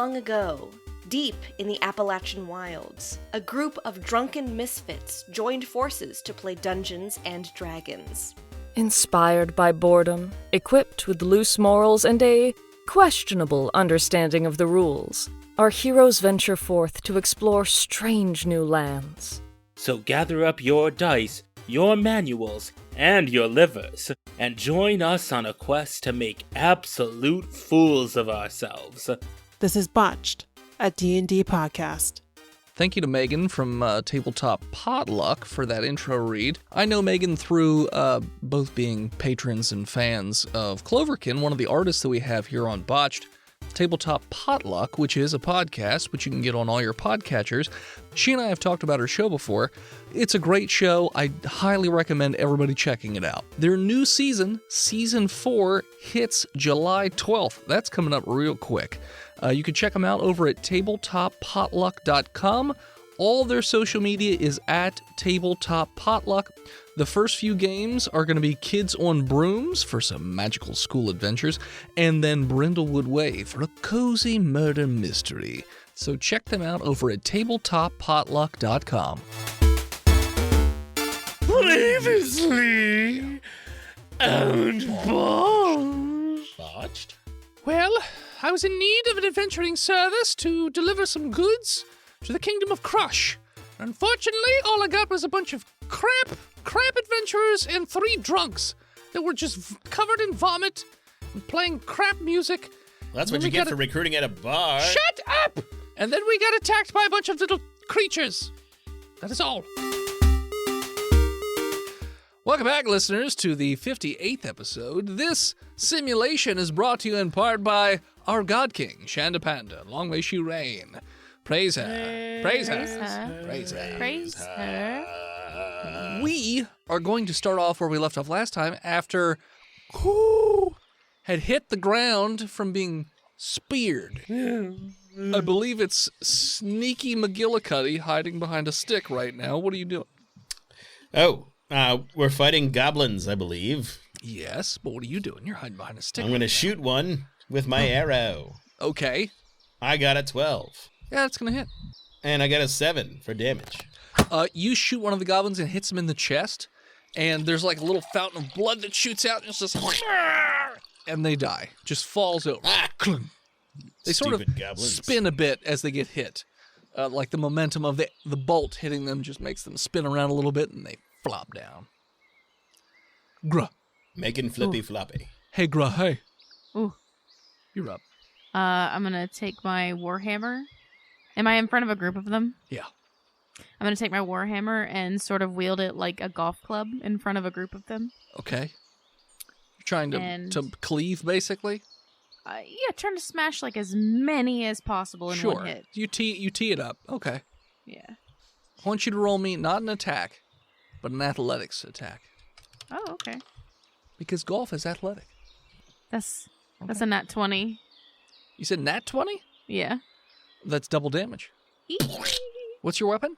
long ago, deep in the Appalachian wilds, a group of drunken misfits joined forces to play Dungeons and Dragons. Inspired by boredom, equipped with loose morals and a questionable understanding of the rules, our heroes venture forth to explore strange new lands. So gather up your dice, your manuals, and your livers, and join us on a quest to make absolute fools of ourselves. This is Botched, a D&D podcast. Thank you to Megan from Tabletop Potluck for that intro read. I know Megan through both being patrons and fans of Cloverkin, one of the artists that we have here on Botched. Tabletop Potluck, which is a podcast, which you can get on all your podcatchers. She and I have talked about her show before. It's a great show. I highly recommend everybody checking it out. Their new season, Season 4, hits July 12th. That's coming up real quick. You can check them out over at tabletop-potluck.com. All their social media is at Tabletop Potluck. The first few games are going to be Kids on Brooms for some magical school adventures, and then Brindlewood Way for a cozy murder mystery. So check them out over at tabletop-potluck.com. Previously on Botched? Well, I was in need of an adventuring service to deliver some goods to the Kingdom of Crush. Unfortunately, all I got was a bunch of crap adventurers and 3 drunks that were just covered in vomit and playing crap music. Well, that's what you get for recruiting at a bar. Shut up! And then we got attacked by a bunch of little creatures. That is all. Welcome back, listeners, to the 58th episode. This simulation is brought to you in part by our God King, Shandapanda. Long may she reign. Praise her. Praise her. Praise her. Praise her. We are going to start off where we left off last time after had hit the ground from being speared. I believe it's Sneaky McGillicuddy hiding behind a stick right now. What are you doing? Oh, we're fighting goblins, I believe. Yes, but what are you doing? You're hiding behind a stick. I'm going to shoot one with my arrow. Okay. I got a 12. Yeah, it's going to hit. And I got a 7 for damage. You shoot one of the goblins and hits him in the chest, and there's like a little fountain of blood that shoots out, and it's just and they die. Just falls over. They sort of spin a bit as they get hit. Like the momentum of the bolt hitting them just makes them spin around a little bit, and they flop down. Gruh. Making flippy floppy. Hey, Gruh, hey. Ooh. You're up. I'm going to take my warhammer. Am I in front of a group of them? Yeah. I'm going to take my warhammer and sort of wield it like a golf club in front of a group of them. Okay. You're trying to cleave, basically? Yeah, trying to smash like as many as possible in one hit. You tee it up. Okay. Yeah. I want you to roll me not an attack, but an athletics attack. Oh, okay. Because golf is athletic. That's a nat 20. You said nat 20? Yeah. That's double damage. What's your weapon?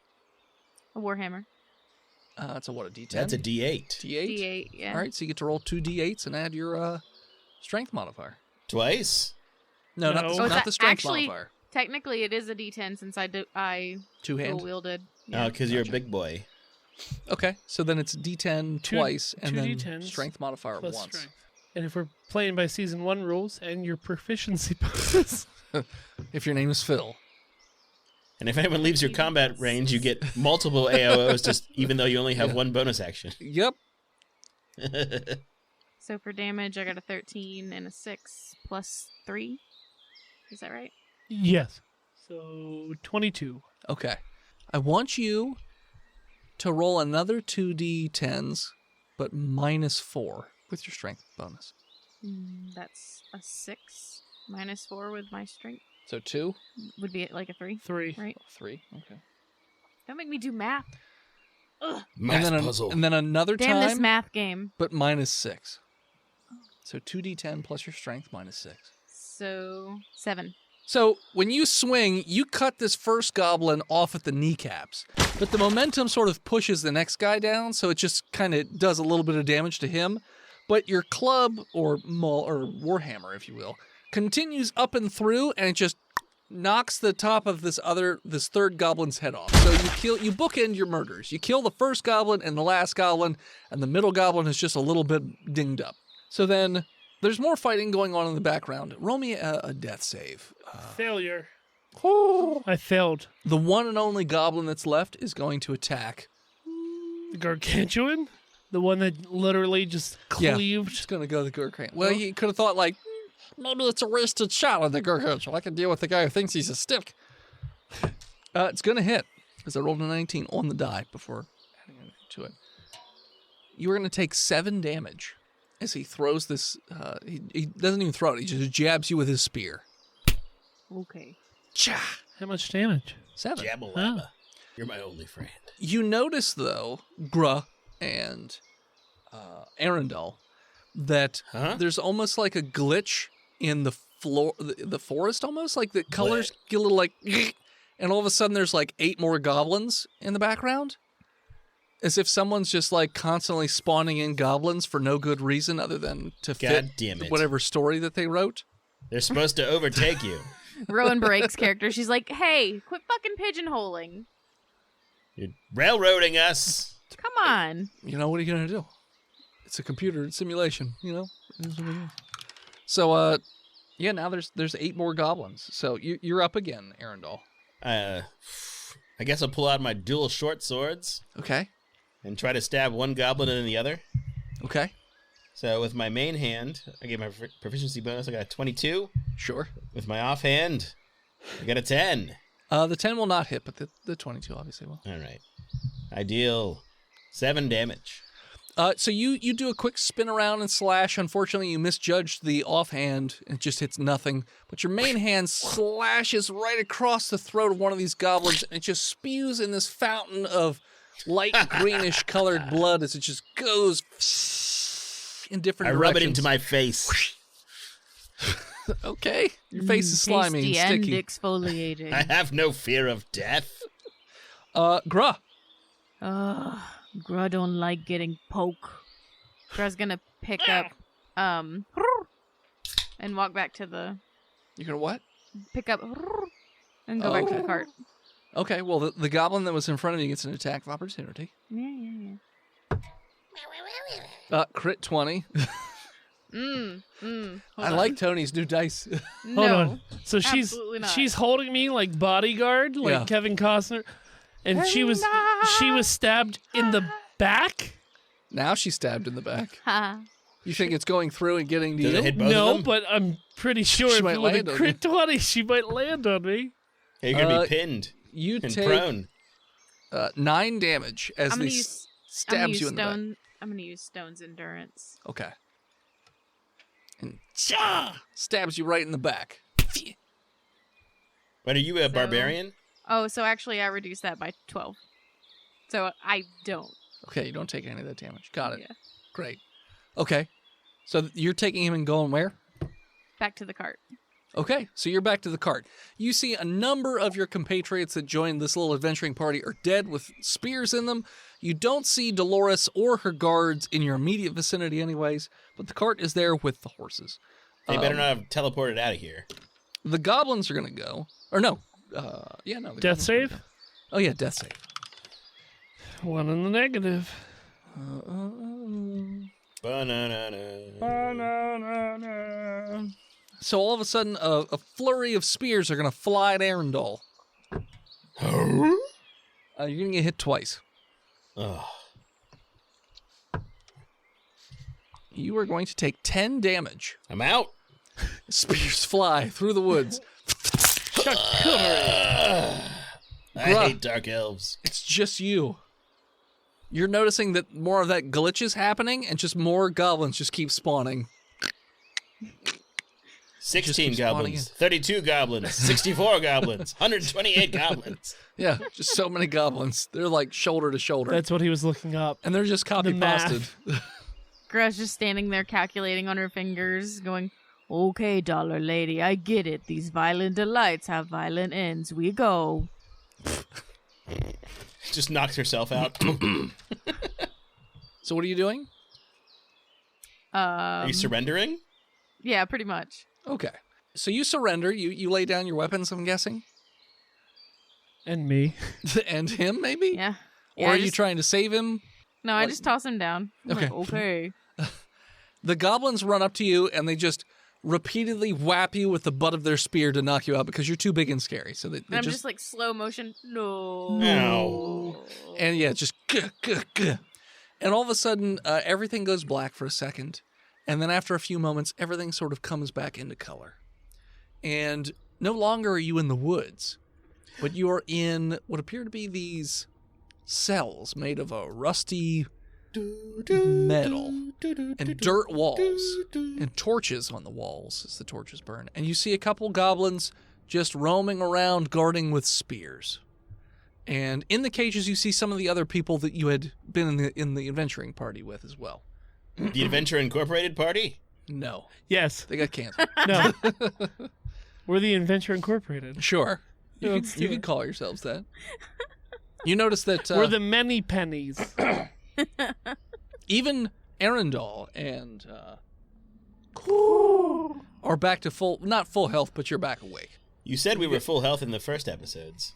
A warhammer. That's a what, a D10? That's a D8. D8? D8, yeah. All right, so you get to roll 2 D8s and add your strength modifier. Twice? No, not the strength modifier. Technically, it is a D10 since I two-hand dual-wielded. Yeah, because you're a big boy. Okay, so then it's D10 twice and then D10s strength modifier plus once. Strength. And if we're playing by Season 1 rules and your proficiency bonus. If your name is Phil. And if anyone leaves your combat range, you get multiple AOs, just even though you only have one bonus action. Yep. So for damage, I got a 13 and a 6 plus 3. Is that right? Yes. So 22. Okay. I want you to roll another 2d10s, but minus 4 with your strength bonus. That's a 6 minus 4 with my strength. So 2? Would be like a 3. 3. Right? 3, okay. Don't make me do math. Ugh. Math puzzle. And then another Damn time. this math game. But minus 6. So 2d10 plus your strength minus 6. So 7. So when you swing, you cut this first goblin off at the kneecaps, but the momentum sort of pushes the next guy down, so it just kind of does a little bit of damage to him. But your club, or maul, or warhammer, if you will, continues up and through, and it just knocks the top of this third goblin's head off. So you bookend your murders. You kill the first goblin and the last goblin, and the middle goblin is just a little bit dinged up. So then there's more fighting going on in the background. Roll me a death save. Failure. I failed. The one and only goblin that's left is going to attack. The gargantuan? The one that literally just cleaved? It's going to go the gargantuan. Well, you could have thought, like, maybe it's a wasted shot at the gargantuan. I can deal with the guy who thinks he's a stick. It's going to hit, because I rolled a 19 on the die before adding anything to it. You're going to take 7 damage as he throws this. He doesn't even throw it. He just jabs you with his spear. Okay. Cha! How much damage? 7. Jabba-labba. You're my only friend. You notice, though, Gruh and Arundel, that there's almost like a glitch in the floor, the forest, almost like the colors get a little like, and all of a sudden there's like 8 more goblins in the background, as if someone's just like constantly spawning in goblins for no good reason other than to fit whatever story that they wrote. They're supposed to overtake you. Rowan Brake's character, she's like, hey, quit fucking pigeonholing. You're railroading us. Come on. You know, what are you going to do? It's a computer simulation, you know? So, yeah, now there's 8 more goblins. So you're up again, Arundel. I guess I'll pull out my dual short swords. Okay. And try to stab one goblin and then the other. Okay. So with my main hand, I get my proficiency bonus. I got a 22. Sure. With my offhand, I got a 10. The 10 will not hit, but the 22 obviously will. All right. I deal 7 damage. So you do a quick spin around and slash. Unfortunately, you misjudged the offhand. It just hits nothing. But your main hand slashes right across the throat of one of these goblins, and it just spews in this fountain of light greenish colored blood as it just goes in different directions. I rub it into my face. Okay. Your face is slimy and sticky. And exfoliating. I have no fear of death. Gruh. Gruh don't like getting poke. Gruh's gonna pick up, and walk back to the... You're gonna what? Pick up, and go back to the cart. Okay, well, the goblin that was in front of you gets an attack of opportunity. Yeah. Crit 20. I like Tony's new dice. Hold on. So absolutely not. she's holding me like bodyguard, like Kevin Costner, and she was stabbed in the back. Now she's stabbed in the back. You think it's going through and getting to Does you? it hit both of No, them? but I'm pretty sure She if might it was a land on crit 20, she might land on me. You're going to be pinned You and take prone. 9 damage as they stabs you in the back. I'm gonna use Stone's endurance. Okay. And stabs you right in the back. But are you a barbarian? Oh, so actually I reduced that by 12. So I don't. Okay, you don't take any of that damage. Got it. Yeah. Great. Okay. So you're taking him and going where? Back to the cart. Okay, so you're back to the cart. You see a number of your compatriots that joined this little adventuring party are dead with spears in them. You don't see Dolores or her guards in your immediate vicinity anyways, but the cart is there with the horses. They better not have teleported out of here. The goblins are going to go. Or no. No. Death save? Oh, yeah, death save. 1 in the negative. Ba-na-na-na. So all of a sudden, a flurry of spears are going to fly at Arundel. You're going to get hit twice. Ugh. You are going to take 10 damage. I'm out. Spears fly through the woods. I hate dark elves. It's just you. You're noticing that more of that glitch is happening, and just more goblins just keep spawning. 16 goblins, 32 goblins, 64 goblins, 128 goblins. Yeah, just so many goblins. They're like shoulder to shoulder. That's what he was looking up. And they're just copy-pasted. Gra's just standing there calculating on her fingers, going, okay, dollar lady, I get it. These violent delights have violent ends. We go. Just knocks herself out. So what are you doing? Are you surrendering? Yeah, pretty much. Okay. So you surrender. You lay down your weapons, I'm guessing? And me. And him, maybe? Yeah. Or are you trying to save him? No, I just toss him down. I'm Okay. like, okay. The goblins run up to you, and they just repeatedly whap you with the butt of their spear to knock you out because you're too big and scary. So they I'm just like slow motion. No. No. And yeah, just and all of a sudden, everything goes black for a second, and then after a few moments, everything sort of comes back into color. And no longer are you in the woods, but you are in what appear to be these cells made of a rusty metal and dirt walls and torches on the walls as the torches burn. And you see a couple goblins just roaming around guarding with spears. And in the cages, you see some of the other people that you had been in the adventuring party with as well. The Adventure Incorporated party? No, Yes. they got canceled. No. We're the Adventure Incorporated. Sure, you Let's do could it. call yourselves that. You notice that We're the many pennies. even Arundel and are back to not full health, but you're back awake. You said we were full health in the first episodes.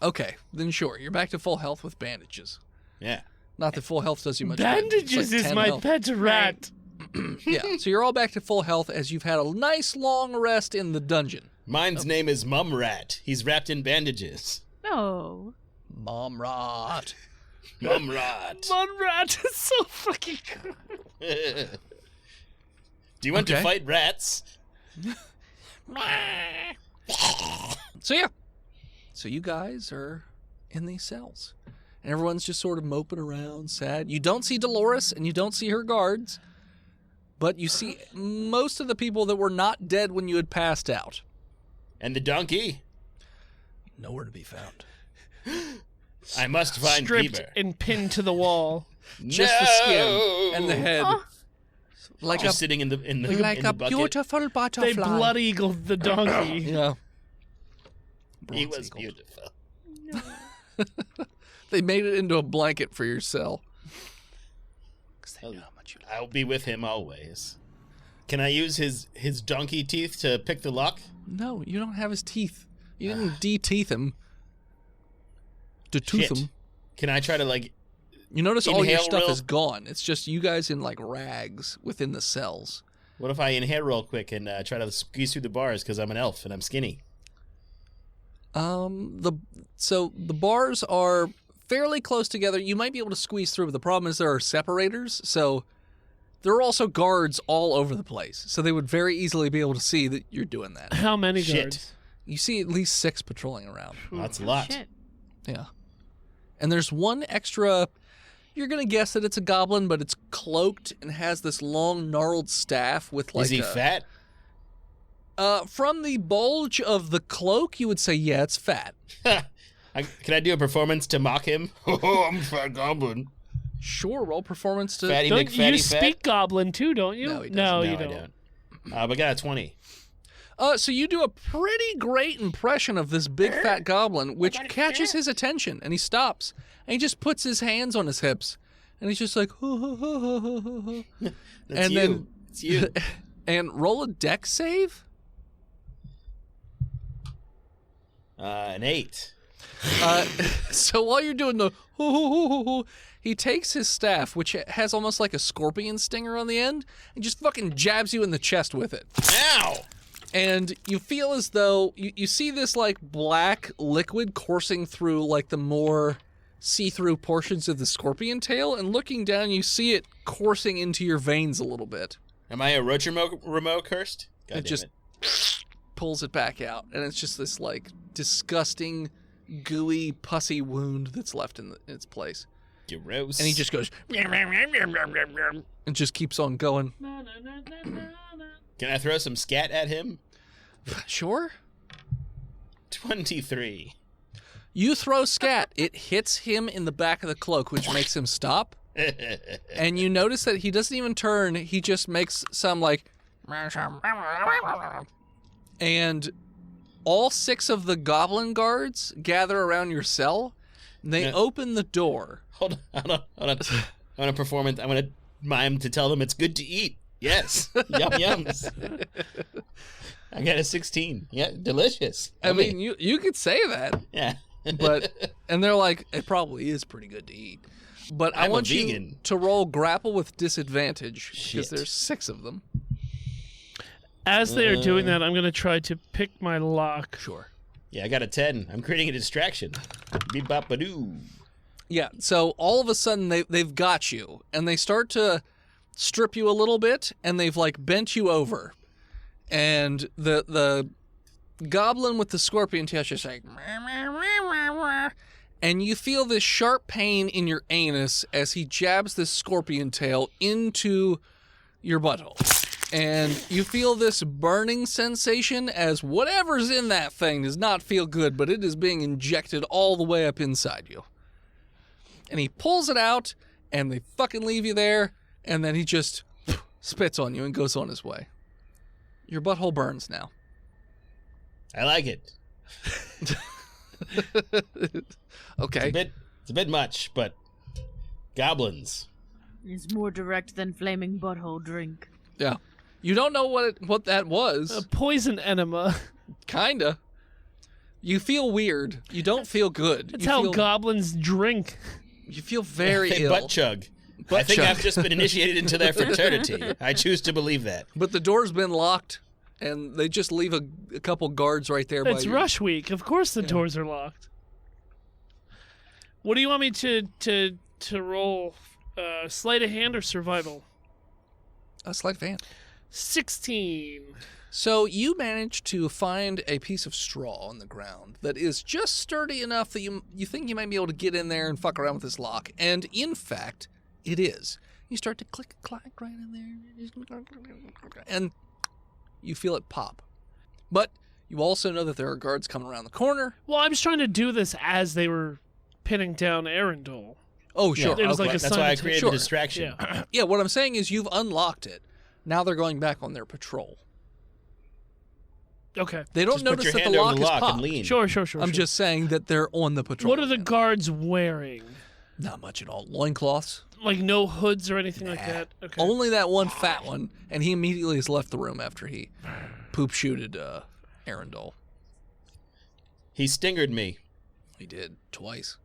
Okay, then sure, you're back to full health with bandages. Yeah. Not that full health does you much good. It's Bandages like is 10 my health. pet rat. Yeah, so you're all back to full health as you've had a nice long rest in the dungeon. Mine's name is Mum Rat. He's wrapped in bandages. No. Mom rot. Mum Rat. Mon rat is so fucking good. Do you want to Okay. fight rats? So yeah, so you guys are in these cells, and everyone's just sort of moping around, sad. You don't see Dolores, and you don't see her guards, but you see most of the people that were not dead when you had passed out. And the donkey? Nowhere to be found. I must find Stripped Bieber. and pinned to the wall. Just the skin and the head, like Just a sitting in the in the like bucket. a beautiful They butterfly. blood eagled the donkey. Yeah. He Bronze was eagle. beautiful. They made it into a blanket for your cell. I'll be with him always. Can I use his donkey teeth to pick the lock? No, you don't have his teeth. You didn't de-teeth him. De-tooth Shit. him. Can I try to You notice all your Inhale stuff real- is gone. It's just you guys in like rags within the cells. What if I inhale real quick and try to squeeze through the bars because I'm an elf and I'm skinny? The bars are fairly close together. You might be able to squeeze through, but the problem is there are separators. So there are also guards all over the place. So they would very easily be able to see that you're doing that. How many Shit. guards? You see at least 6 patrolling around. That's a lot. Shit. Yeah. And there's one extra. You're going to guess that it's a goblin, but it's cloaked and has this long, gnarled staff with like Is he a, fat? From the bulge of the cloak, you would say, yeah, it's fat. Can I do a performance to mock him? Oh, I'm a fat goblin. Sure, roll performance to... Fatty Don't McFatty you fat? speak goblin too, don't you? No, he doesn't. No, No, you I don't. don't. But I got a 20. So you do a pretty great impression of this big fat goblin, which catches his attention, and he stops, and he just puts his hands on his hips, and he's just like, That's and you. then It's you. and roll a dex save. An 8. So while you're doing the he takes his staff, which has almost like a scorpion stinger on the end, and just fucking jabs you in the chest with it. Ow! And you feel as though you see this like black liquid coursing through like the more see-through portions of the scorpion tail, and looking down you see it coursing into your veins a little bit. Am I a Remo cursed? God It damn just pulls it back out, and it's just this like disgusting, gooey, pussy wound that's left in its place. Gross. And he just goes and just keeps on going. Can I throw some scat at him? Sure. 23. You throw scat. It hits him in the back of the cloak, which makes him stop. And you notice that he doesn't even turn. He just makes some like... And all 6 of the goblin guards gather around your cell. And they Yeah. open the door. Hold on. I want a performance. I want to mime to tell them it's good to eat. Yes. Yum yums. I got a 16. Yeah, delicious. I mean, you could say that. Yeah. And they're like, it probably is pretty good to eat. But I want you to roll grapple with disadvantage because there's 6 of them. As they are doing that, I'm going to try to pick my lock. Sure. Yeah, I got a 10. I'm creating a distraction. Beep-bop-a-doo. Yeah, so all of a sudden they've got you, and they start to strip you a little bit, and they've like bent you over. And the goblin with the scorpion tail is just like, and you feel this sharp pain in your anus as he jabs this scorpion tail into your butthole. And you feel this burning sensation as whatever's in that thing does not feel good, but it is being injected all the way up inside you. And he pulls it out, and they fucking leave you there, and then he just spits on you and goes on his way. Your butthole burns now. I like it. Okay. It's a bit much, but goblins. It's more direct than flaming butthole drink. Yeah. You don't know what that was. A poison enema. Kinda. You feel weird. You don't feel good. That's how goblins drink. You feel very ill. Butt chug. I think I've just been initiated into their fraternity. I choose to believe that. But the door's been locked, and they just leave a couple guards right there. It's rush week. Of course the doors are locked. What do you want me to roll? Sleight of hand or survival? Sleight of hand. 16. So you manage to find a piece of straw on the ground that is just sturdy enough that you think you might be able to get in there and fuck around with this lock. And in fact, it is. You start to click and clack right in there. And you feel it pop. But you also know that there are guards coming around the corner. Well, I was trying to do this as they were pinning down Arundel. Oh, sure. It was like a That's why I created the distraction. Yeah. Yeah, what I'm saying is you've unlocked it. Now they're going back on their patrol. Okay. They don't Just notice put your that hand the over lock the is lock popped. and lean. Sure. I'm just saying that they're on the patrol. What are the guards wearing? Not much at all. Loincloths. Like no hoods or anything like that? Okay. Only that one fat one, and he immediately has left the room after he poop-shooted Arundel. He stingered me. He did, twice.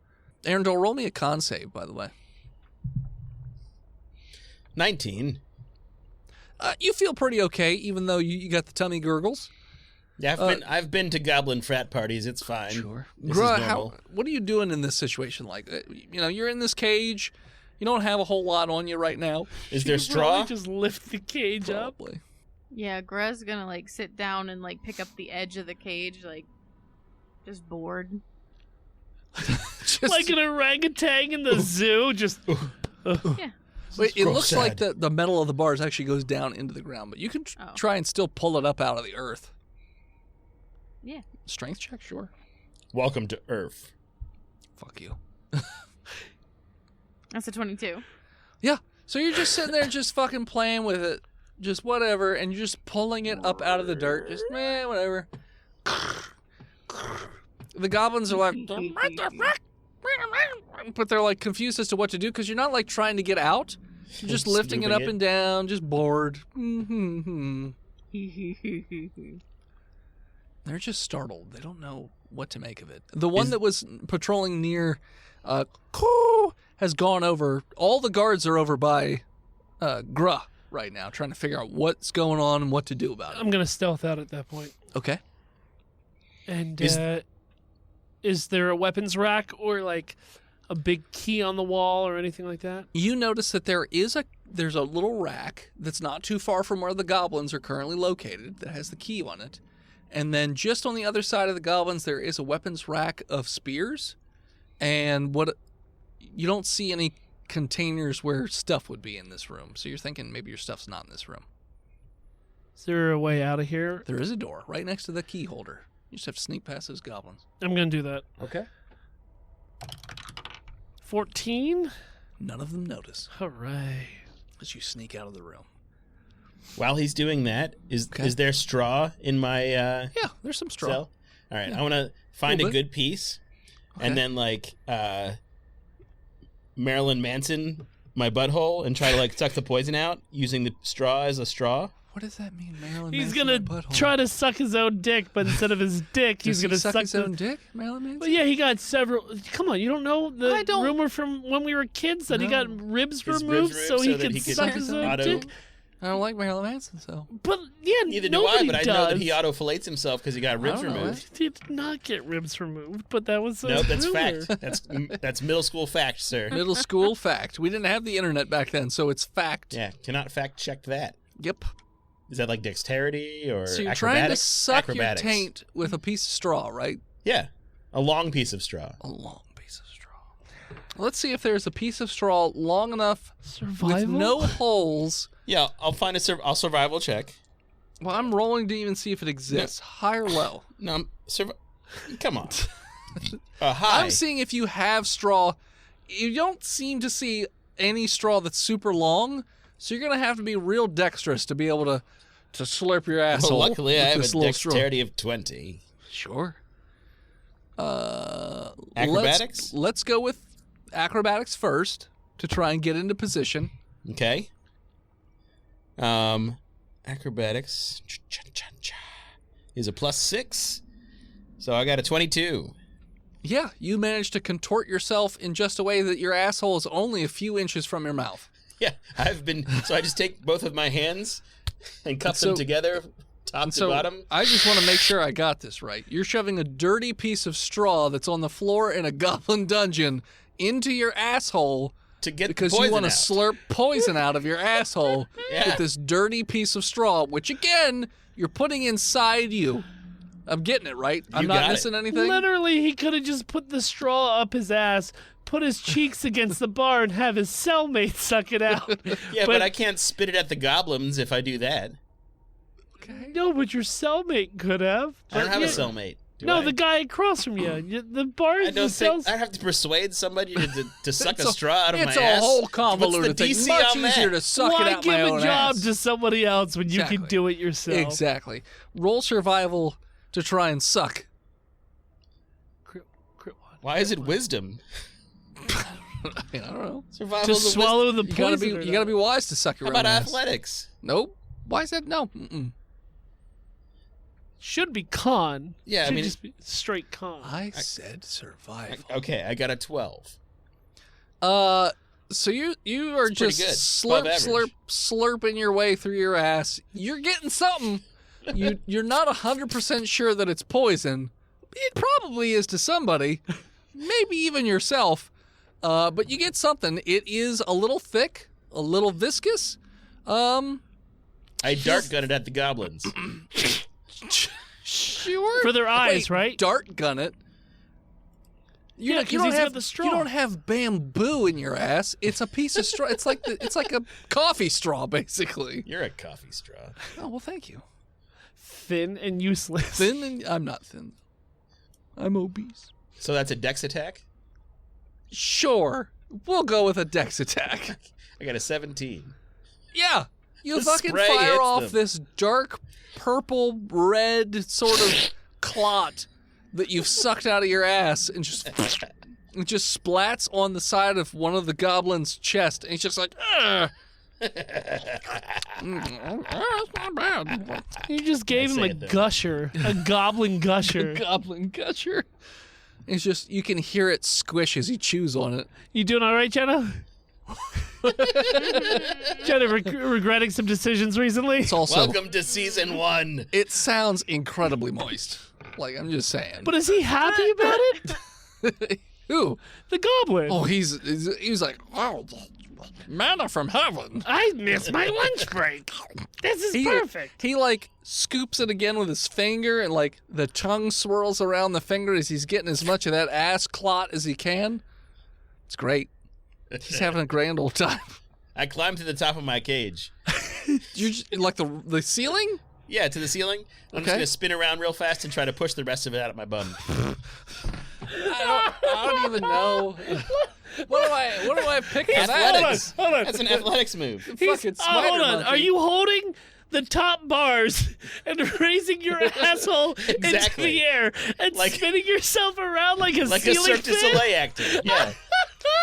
Arundel, roll me a con save, by the way. 19. You feel pretty okay, even though you got the tummy gurgles. Yeah, I've been to goblin frat parties. It's fine. Sure. This is normal. What are you doing in this situation? Like, you're in this cage. You don't have a whole lot on you right now. Is there straw? Just lift the cage up. Probably. Yeah, Grez's gonna like sit down and like pick up the edge of the cage, like just bored. Like an orangutan in the zoo, just. Yeah. Wait, it looks sad. like the metal of the bars actually goes down into the ground, but you can try and still pull it up out of the earth. Yeah. Strength check, sure. Welcome to Earth. Fuck you. That's a 22. Yeah. So you're just sitting there just fucking playing with it. Just whatever. And you're just pulling it up out of the dirt. Just, whatever. The goblins are like, what the fuck? But they're like confused as to what to do because you're not like trying to get out. You're just lifting it up and down, just bored. They're just startled. They don't know what to make of it. The one that was patrolling near has gone over. All the guards are over by Gruh right now, trying to figure out what's going on and what to do about it. I'm going to stealth out at that point. Okay. And is there a weapons rack or like a big key on the wall or anything like that? You notice that there's a little rack that's not too far from where the goblins are currently located that has the key on it. And then just on the other side of the goblins, there is a weapons rack of spears. And you don't see any containers where stuff would be in this room. So you're thinking maybe your stuff's not in this room. Is there a way out of here? There is a door right next to the key holder. You just have to sneak past those goblins. I'm going to do that. Okay. 14? None of them notice All right. as you sneak out of the room. While he's doing that, is there straw in my Yeah, there's some straw. cell? All right, I want to find a good piece, and then like Marilyn Manson my butthole and try to like suck the poison out using the straw as a straw. What does that mean, Marilyn? He's Manson gonna butthole? try to suck his own dick, but instead of his dick, he's gonna suck his the... own dick, Marilyn Manson? But yeah, he got several. Come on, you don't know the I don't- rumor from when we were kids that he got ribs His removed ribs so he that could suck his own auto- dick. I don't like Marilyn Manson, so. But yeah, Neither do nobody I, but I know that does. he auto-fillets himself because he got ribs don't know, removed. He did not get ribs removed, but that was a No, that's rumor. fact. That's middle school fact, sir. Middle school fact. We didn't have the internet back then, so it's fact. Yeah, cannot fact check that. Yep. Is that like dexterity or So you're acrobatics? trying to suck Acrobatics. your taint with a piece of straw, right? Yeah, a long piece of straw. A long piece of straw. Let's see if there's a piece of straw long enough Survival? with no holes. Yeah, I'll find I'll survival check. Well, I'm rolling to even see if it exists. High or low? No, come on. High. I'm seeing if you have straw. You don't seem to see any straw that's super long, so you're going to have to be real dexterous to be able to slurp your asshole. Well, luckily, I with have this a little straw. dexterity of 20. Sure. Acrobatics? Let's go with acrobatics first to try and get into position. Okay. Acrobatics is a +6, so I got a 22. Yeah, you managed to contort yourself in just a way that your asshole is only a few inches from your mouth. Yeah, so I just take both of my hands and cup them together, top to bottom. I just want to make sure I got this right. You're shoving a dirty piece of straw that's on the floor in a goblin dungeon into your asshole To get because poison you want to out. slurp poison out of your asshole Yeah. with this dirty piece of straw, which again, you're putting inside you. I'm getting it right. I'm You not got it. missing anything. Literally, he could have just put the straw up his ass, put his cheeks against the bar, and have his cellmate suck it out. Yeah, but I can't spit it at the goblins if I do that. Okay. No, but your cellmate could have. I don't have a Yeah. cellmate. Do No, I? the guy across from you. The bar I is the don't think cells. I have to persuade somebody to suck It's a straw out of my It's ass. a whole What's convoluted the thing. DC Much on that? easier to suck Why it out give my a own job ass. to somebody else when you Exactly. can do it yourself? Exactly. Roll survival to try and suck. Crit one. Why is it wisdom? I mean, I don't know. Survival. Just swallow the You gotta poison. be wise to suck your How own about ass. athletics? Nope. Why is that? No. Mm-mm. Should be con. Yeah, I Should mean, just be straight con. I said survival. Okay, I got a 12. So you are It's pretty just good. Above slurping your way through your ass. You're getting something. You're not 100% sure that it's poison. It probably is to somebody, maybe even yourself. But you get something. It is a little thick, a little viscous. I dart gun it at the goblins. Sure. For their eyes, Wait, right? Dart gun it. Yeah, 'cause he's got the straw. You don't have bamboo in your ass. It's a piece of straw. It's like a coffee straw, basically. You're a coffee straw. Oh well, thank you. Thin and useless. Thin and I'm not thin. I'm obese. So that's a dex attack? Sure, we'll go with a dex attack. I got a 17. Yeah, you The fucking spray fire hits off them. this dark purple red sort of clot that you've sucked out of your ass and just it just splats on the side of one of the goblin's chest, and he's just like, ugh. That's not bad. You just gave him say a it then. gusher, a goblin gusher. Goblin gusher. It's just you can hear it squish as he chews on it. You doing all right, Jenna? Jenna, regretting some decisions recently? It's also Welcome to season 1. it sounds incredibly moist. Like I'm just saying. But is he happy about it? Who? The goblin. Oh, he was like, wow, manna from heaven. I missed my lunch break. This is He, perfect. He like scoops it again with his finger, and like the tongue swirls around the finger as he's getting as much of that ass clot as he can. It's great. He's having a grand old time. I climbed to the top of my cage. You're just, like the ceiling? Yeah, to the ceiling. I'm just Okay. going to spin around real fast and try to push the rest of it out of my bum. I don't even know. What do I pick for that? Athletics. Hold on. That's an athletics move. Fucking spider hold on. monkey. Are you holding the top bars and raising your asshole into Exactly. the air and Like- spinning yourself around like a Like a ceiling Cirque du fan? Soleil actor. Yeah.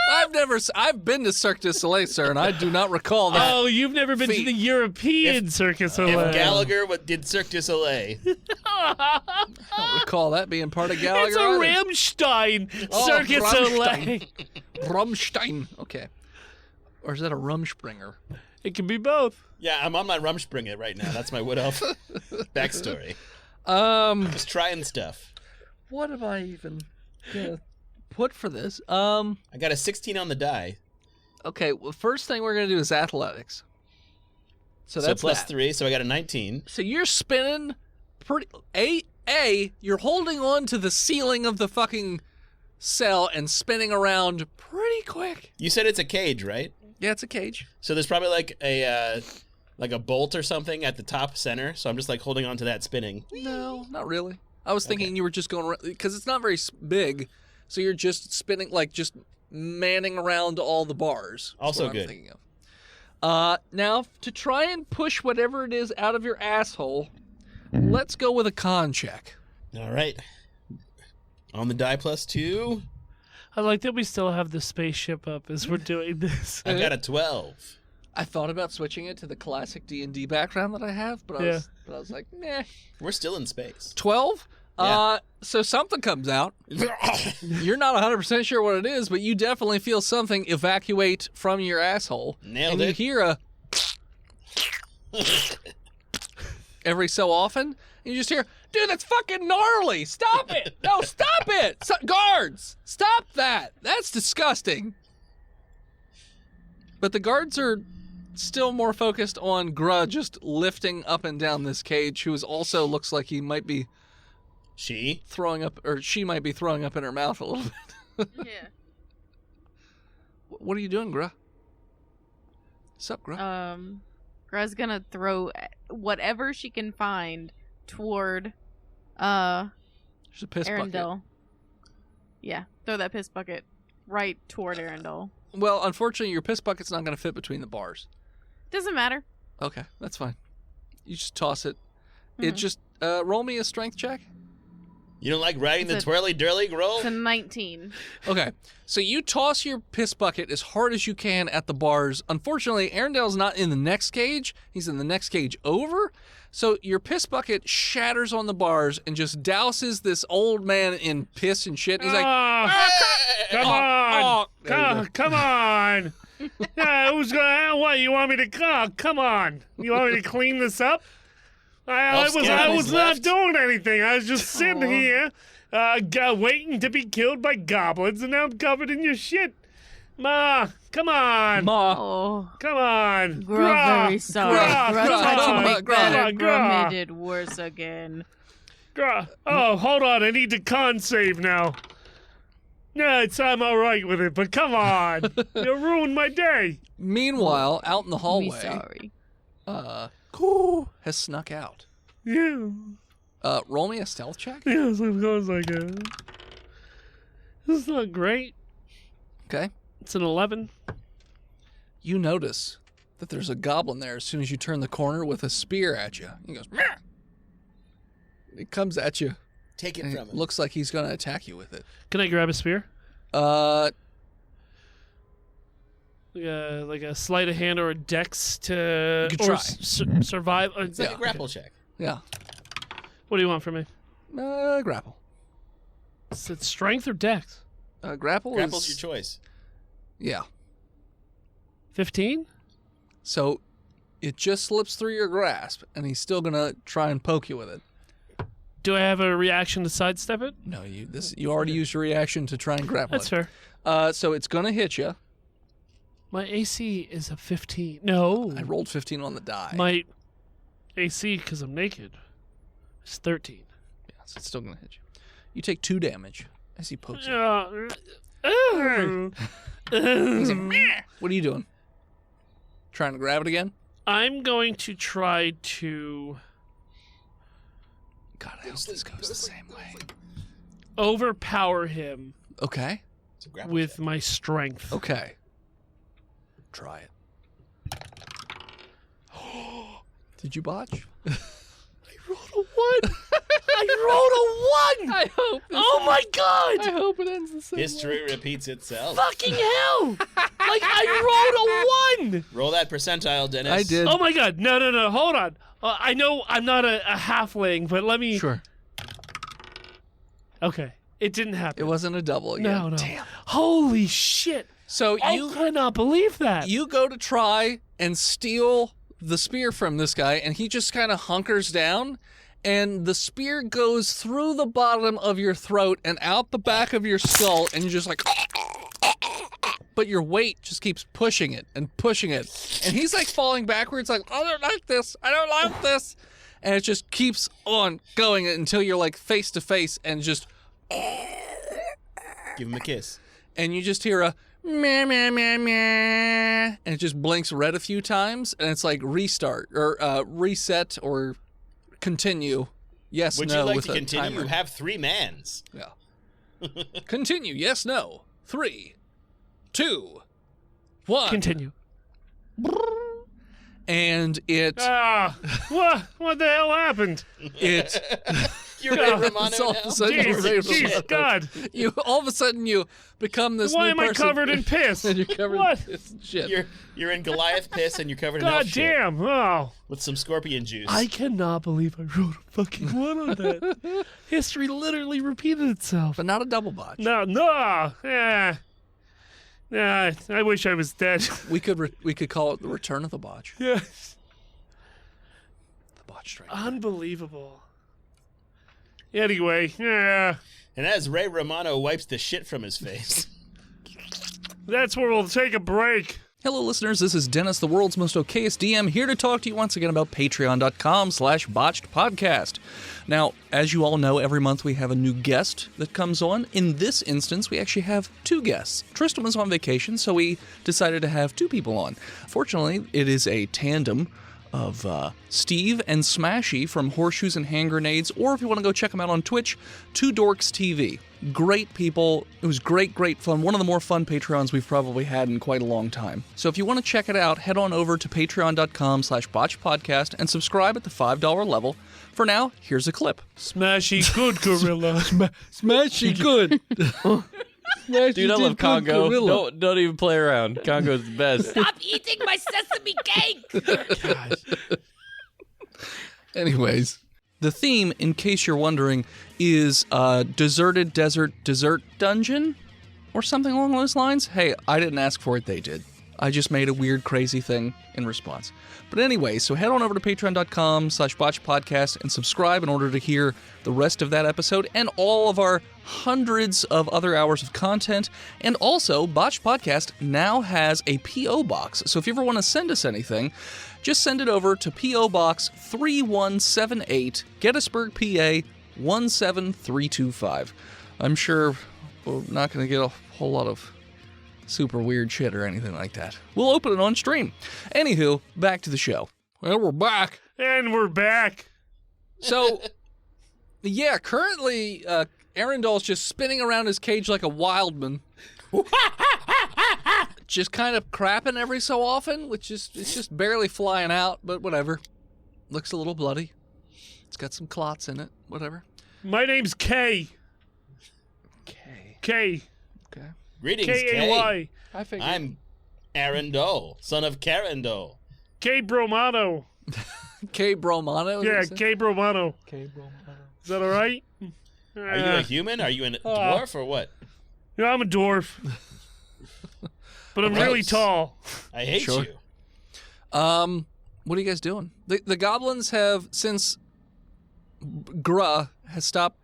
I've been to Cirque du Soleil, sir, and I do not recall that. Oh, you've never been to the European Circus Soleil. If Gallagher did Cirque du Soleil. I don't recall that being part of Gallagher. It's a Rammstein Circus Soleil. Rammstein. Okay. Or is that a Rumspringer? It can be both. Yeah, I'm on my Rumspringer right now. That's my Wood Elf backstory. Just trying stuff. What am I even gonna put for this? I got a 16 on the die. Okay, well, first thing we're gonna do is athletics. So that's plus that. 3, so I got a 19. So you're spinning pretty. You're holding on to the ceiling of the fucking cell and spinning around pretty quick. You said it's a cage, right? Yeah, it's a cage. So there's probably like a bolt or something at the top center. So I'm just like holding on to that spinning. No, not really. I was thinking you were just going around because it's not very big. So you're just spinning, like just manning around all the bars. Also That's what good. I'm thinking of. Now, to try and push whatever it is out of your asshole, let's go with a con check. All right. On the die plus 2. I like that we still have the spaceship up as we're doing this. I got a 12. I thought about switching it to the classic D&D background that I have, but I was like, meh. We're still in space. 12? Yeah. So something comes out. You're not 100% sure what it is, but you definitely feel something evacuate from your asshole. Nailed and it. You hear a every so often, and you just hear, dude, that's fucking gnarly. Stop it. No, stop it. Guards, stop that. That's disgusting. But the guards are still more focused on Gruh just lifting up and down this cage, who also looks like he might be throwing up, or she might be throwing up in her mouth a little bit. Yeah. What are you doing, Gruh? Sup, Gruh? Gruh's gonna throw whatever she can find toward There's a piss bucket. Arundel. Yeah, throw that piss bucket right toward Arundel. Well, unfortunately, your piss bucket's not going to fit between the bars. Doesn't matter. Okay, that's fine. You just toss it. It just roll me a strength check. You don't like riding the twirly dirly roll? It's a 19. Okay, so you toss your piss bucket as hard as you can at the bars. Unfortunately, Arendel's not in the next cage. He's in the next cage over. So your piss bucket shatters on the bars and just douses this old man in piss and shit. He's like, come on. Come on. Who's gonna? What? You want me to? Come on. You want me to clean this up? I was not doing anything. I was just sitting here, waiting to be killed by goblins, and now I'm covered in your shit. Ma, come on. Oh. Come on. Gruh, very sorry. Gruh tried to make better. Gruh Gruh. made it worse again. Gruh. Oh, hold on. I need to con save now. Yeah, I'm all right with it, but come on. You ruined my day. Meanwhile, out in the hallway, Sorry. has snuck out. Yeah. Roll me a stealth check. Yes, of course I can. This is not great. Okay. It's an 11. You notice that there's a goblin there as soon as you turn the corner with a spear at you. He goes, Meh! It comes at you. Take it and from him. Looks like he's going to attack you with it. Can I grab a spear? Like a sleight of hand or a dex to You could try. Survive. It's like a grapple check. Yeah. What do you want from me? Grapple. Is it strength or dex? Grapple's is your choice. Yeah. 15? So it just slips through your grasp, and he's still gonna try and poke you with it. Do I have a reaction to sidestep it? No, you already used your reaction to try and grapple That's it. fair. So it's gonna hit you. My AC is a 15. No. I rolled 15 on the die. My AC, because I'm naked, is 13. Yeah, so it's still gonna hit you. You take 2 damage as he pokes you. He's like, Meh! What are you doing? Trying to grab it again? I'm going to try to God, I hope this goes the same way. overpower him Okay. with my strength. Okay. Try it. Did you botch? I rolled a 1. I rolled a 1! I hope. Oh my god! I hope it ends the same History repeats itself. Fucking hell! Like, I rolled a 1! Roll that percentile, Dennis. I did. Oh my god, no, hold on. I know I'm not a halfling, but let me... Sure. Okay, it didn't happen. It wasn't a double again. No. Damn. Holy shit. So I cannot believe that. you go to try and steal the spear from this guy, and he just kind of hunkers down, and the spear goes through the bottom of your throat and out the back of your skull, and you're just like... But your weight just keeps pushing it and pushing it. And he's like falling backwards like, I don't like this. I don't like this. And it just keeps on going until you're like face to face and just... Give him a kiss. And you just hear a meh, meh, meh, meh. And it just blinks red a few times. And it's like restart or reset or continue. Yes, Would no, you like with to a continue? timer. You have 3 mans. Yeah. Continue. Yes, no. 3, 2, 1. Continue. And it What the hell happened? You're Ray Romano it's all of now? a sudden you're Ray Romano. Jeez, God. You all of a sudden you become this Why new am I person. covered in piss? And you're covered What? in piss and shit. You're in Goliath piss and you're covered in God elf shit damn. Oh. with some scorpion juice. I cannot believe I wrote a fucking 1 on that. History literally repeated itself. But not a double botch. No. Yeah. Nah, I wish I was dead. We could call it the return of the botch. Yeah. The botch strike. Unbelievable. Anyway, yeah. And as Ray Romano wipes the shit from his face. That's where we'll take a break. Hello, listeners. This is Dennis, the world's most okayest DM, here to talk to you once again about patreon.com/botchedpodcast. Now, as you all know, every month we have a new guest that comes on. In this instance, we actually have 2 guests. Tristan was on vacation, so we decided to have 2 people on. Fortunately, it is a tandem of Steve and Smashy from Horseshoes and Hand Grenades, or if you want to go check them out on Twitch, 2 Dorks TV. Great people. It was great fun. One of the more fun Patreons we've probably had in quite a long time. So if you want to check it out, head on over to patreon.com/botchpodcast and subscribe at the $5 level. For now, here's a clip. Smashy good gorilla. Smashy good. Dude, I love Congo. Don't even play around. Congo's the best. Stop eating my sesame cake! Anyways, the theme, in case you're wondering, is deserted desert dungeon or something along those lines. Hey, I didn't ask for it, they did. I just made a weird, crazy thing in response. But anyway, so head on over to patreon.com/botchpodcast and subscribe in order to hear the rest of that episode and all of our hundreds of other hours of content. And also, Botched Podcast now has a P.O. Box. So if you ever want to send us anything, just send it over to P.O. Box 3178, Gettysburg, PA 17325. I'm sure we're not going to get a whole lot of super weird shit or anything like that. We'll open it on stream. Anywho, back to the show. Well, we're back. And we're back. So, yeah, currently, Arundel's just spinning around his cage like a wildman. Just kind of crapping every so often, which is, it's just barely flying out, but whatever. Looks a little bloody. It's got some clots in it, whatever. My name's Kay. Kay. Okay. Greetings, K-A-Y. I figured. I'm Arundel, son of Carindel. K Bromano. K Bromano? Yeah, K Bromano. K Bromano. Is that all right? Are you a human? Are you a dwarf or what? Yeah, I'm a dwarf. But I'm really tall. I hate Sure. you. What are you guys doing? The goblins have, since Gra has stopped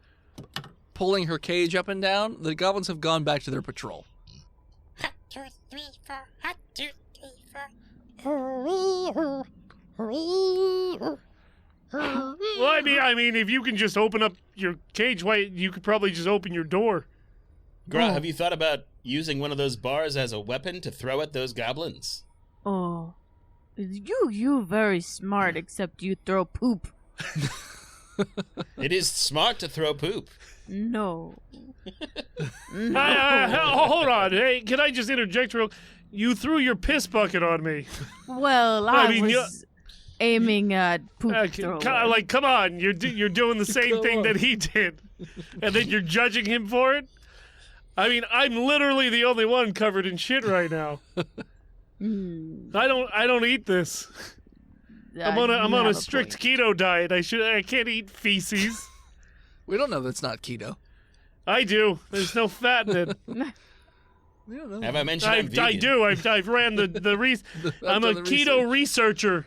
pulling her cage up and down, the goblins have gone back to their patrol. 1, 2, 3, 4. 1, 2, 3, 4. Well, I mean, if you can just open up your cage, why you could probably just open your door. Gra, have you thought about using one of those bars as a weapon to throw at those goblins? Oh, you very smart, except you throw poop. It is smart to throw poop. No. Hold on. Hey, can I just interject real? You threw your piss bucket on me. Well, I I mean, was... aiming poop thrower. Like, come on, you're doing the same thing that he did, and then you're judging him for it. I mean, I'm literally the only one covered in shit right now. I don't eat this. I'm on a strict keto diet. I can't eat feces. We don't know that's not keto. I do. There's no fat in it. We don't know. Have I mentioned I'm vegan? I do. I've ran the I'm a keto researcher.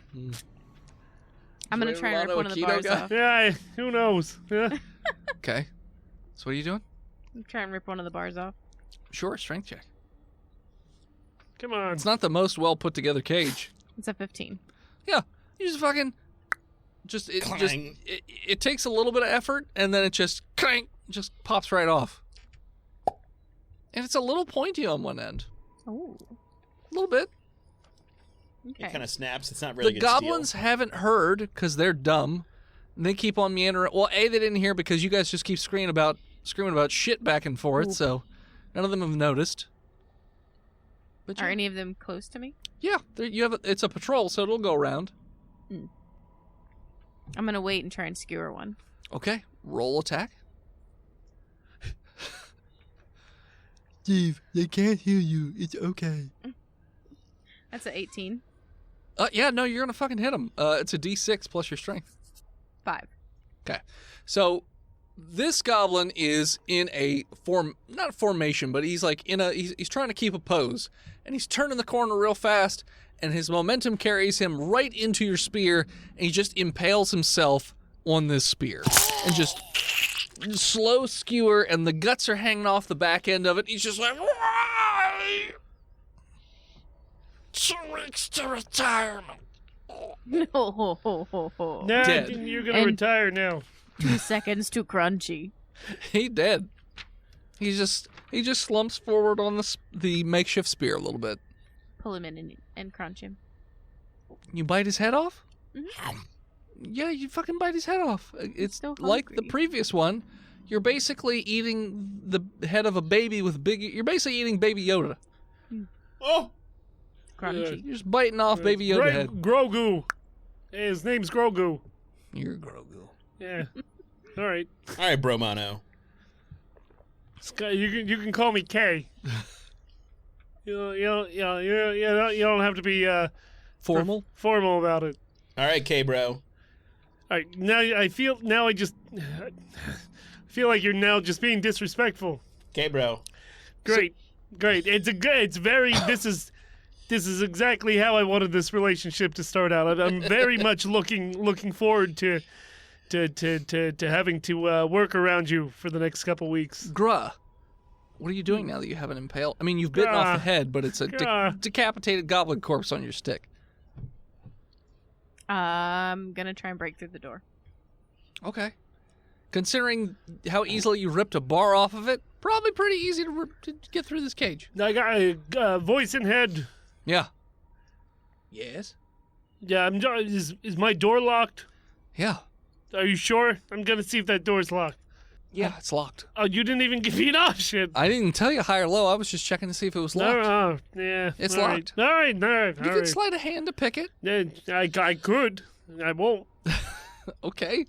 I'm gonna try and rip one of the bars off. Yeah, who knows? Yeah. Okay. So what are you doing? I'm trying to rip one of the bars off. Sure, strength check. Come on. It's not the most well put together cage. It's a 15. Yeah, you just fucking it takes a little bit of effort, and then it just clank, just pops right off. And it's a little pointy on one end. Oh, a little bit. Okay. It kind of snaps. It's not really the good goblins steel. haven't heard because they're dumb. And they keep on meandering. Well, they didn't hear because you guys just keep screaming about shit back and forth. Ooh. So none of them have noticed. But Are any of them close to me? Yeah, it's a patrol, so it'll go around. I'm gonna wait and try and skewer one. Okay, roll attack. Steve, they can't hear you. It's okay. That's an 18. Yeah, no, you're gonna fucking hit them. It's a D6 plus your strength. 5. Okay, so this goblin is in a not a formation, but he's like he's trying to keep a pose, and he's turning the corner real fast, and his momentum carries him right into your spear, and he just impales himself on this spear, and just slow skewer, and the guts are hanging off the back end of it. He's just like, why? 2 weeks to retirement. No. Nah, Dead. You're gonna retire now. 2 seconds too crunchy. He dead. He just slumps forward on the makeshift spear a little bit. Pull him in and crunch him. You bite his head off? Mm-hmm. Yeah, you fucking bite his head off. It's so like the hungry. previous one. You're basically eating the head of a baby with big... You're basically eating Baby Yoda. Oh! Crunchy. You're just biting off Baby Yoda head. Grogu. Hey, his name's Grogu. You're Grogu. Yeah. All right. All right, Bromano. You can call me K. You don't have to be formal about it. All right, K, bro. All right. I feel like you're now just being disrespectful. K, bro. Great. This is exactly how I wanted this relationship to start out. I'm very much looking forward to having to work around you for the next couple weeks. Gruh. What are you doing now that you have an impale? I mean, you've bitten off the head, but it's a decapitated goblin corpse on your stick. I'm gonna try and break through the door. Okay. Considering how easily you ripped a bar off of it, probably pretty easy to get through this cage. I got a voice in head. Yeah. Yes? Yeah, is my door locked? Yeah. Are you sure? I'm gonna see if that door's locked. Yeah, it's locked. Oh, you didn't even give me an option. I didn't tell you high or low. I was just checking to see if it was locked. Oh, yeah. It's all locked. Right. All right. You can slide a hand to pick it. Yeah, I could. I won't. Okay.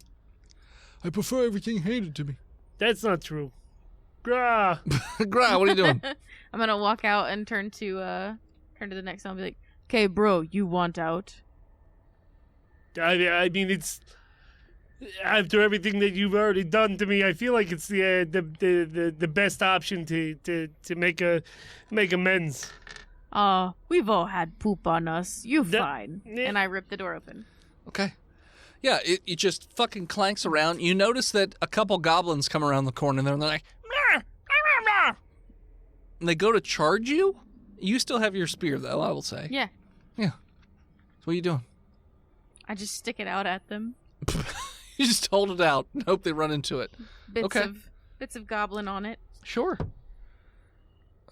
I prefer everything handed to me. That's not true. Grah. Grah, what are you doing? I'm gonna walk out and turn to the next one and be like, "Okay, bro, you want out?" I mean, it's after everything that you've already done to me. I feel like it's the best option to make amends. We've all had poop on us. You fine. And I rip the door open. Okay. Yeah, it just fucking clanks around. You notice that a couple goblins come around the corner and they're like, "Meh, meh, meh, meh." And they go to charge you. You still have your spear, though, I will say. Yeah. Yeah. So what are you doing? I just stick it out at them. You just hold it out and hope they run into it. Bits of goblin on it. Sure.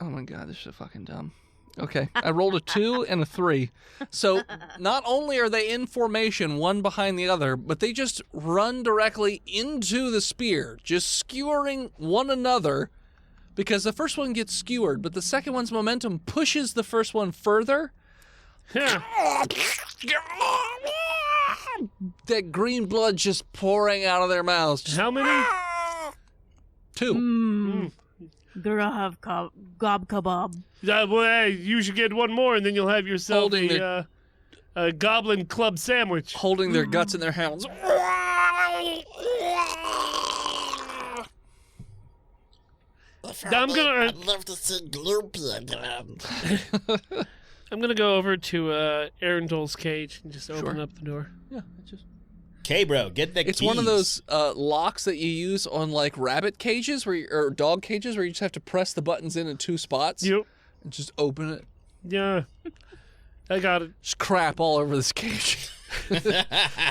Oh my god, this is fucking dumb. Okay, I rolled a 2 and a 3. So not only are they in formation, one behind the other, but they just run directly into the spear, just skewering one another, because the first one gets skewered, but the second one's momentum pushes the first one further. Yeah. that green blood just pouring out of their mouths. Just How many? 2. Gonna have gob kebab. Well, hey, you should get one more, and then you'll have yourself Holding a goblin club sandwich. Holding their guts in their hands. I'd love to see Gloopy again. I'm gonna go over to Arundel's cage and just open up the door. Yeah, just. Okay, bro, get the It's keys. one of those locks that you use on like rabbit cages or dog cages where you just have to press the buttons in 2 spots. Yep. And just open it. Yeah. I got it. Just crap all over this cage.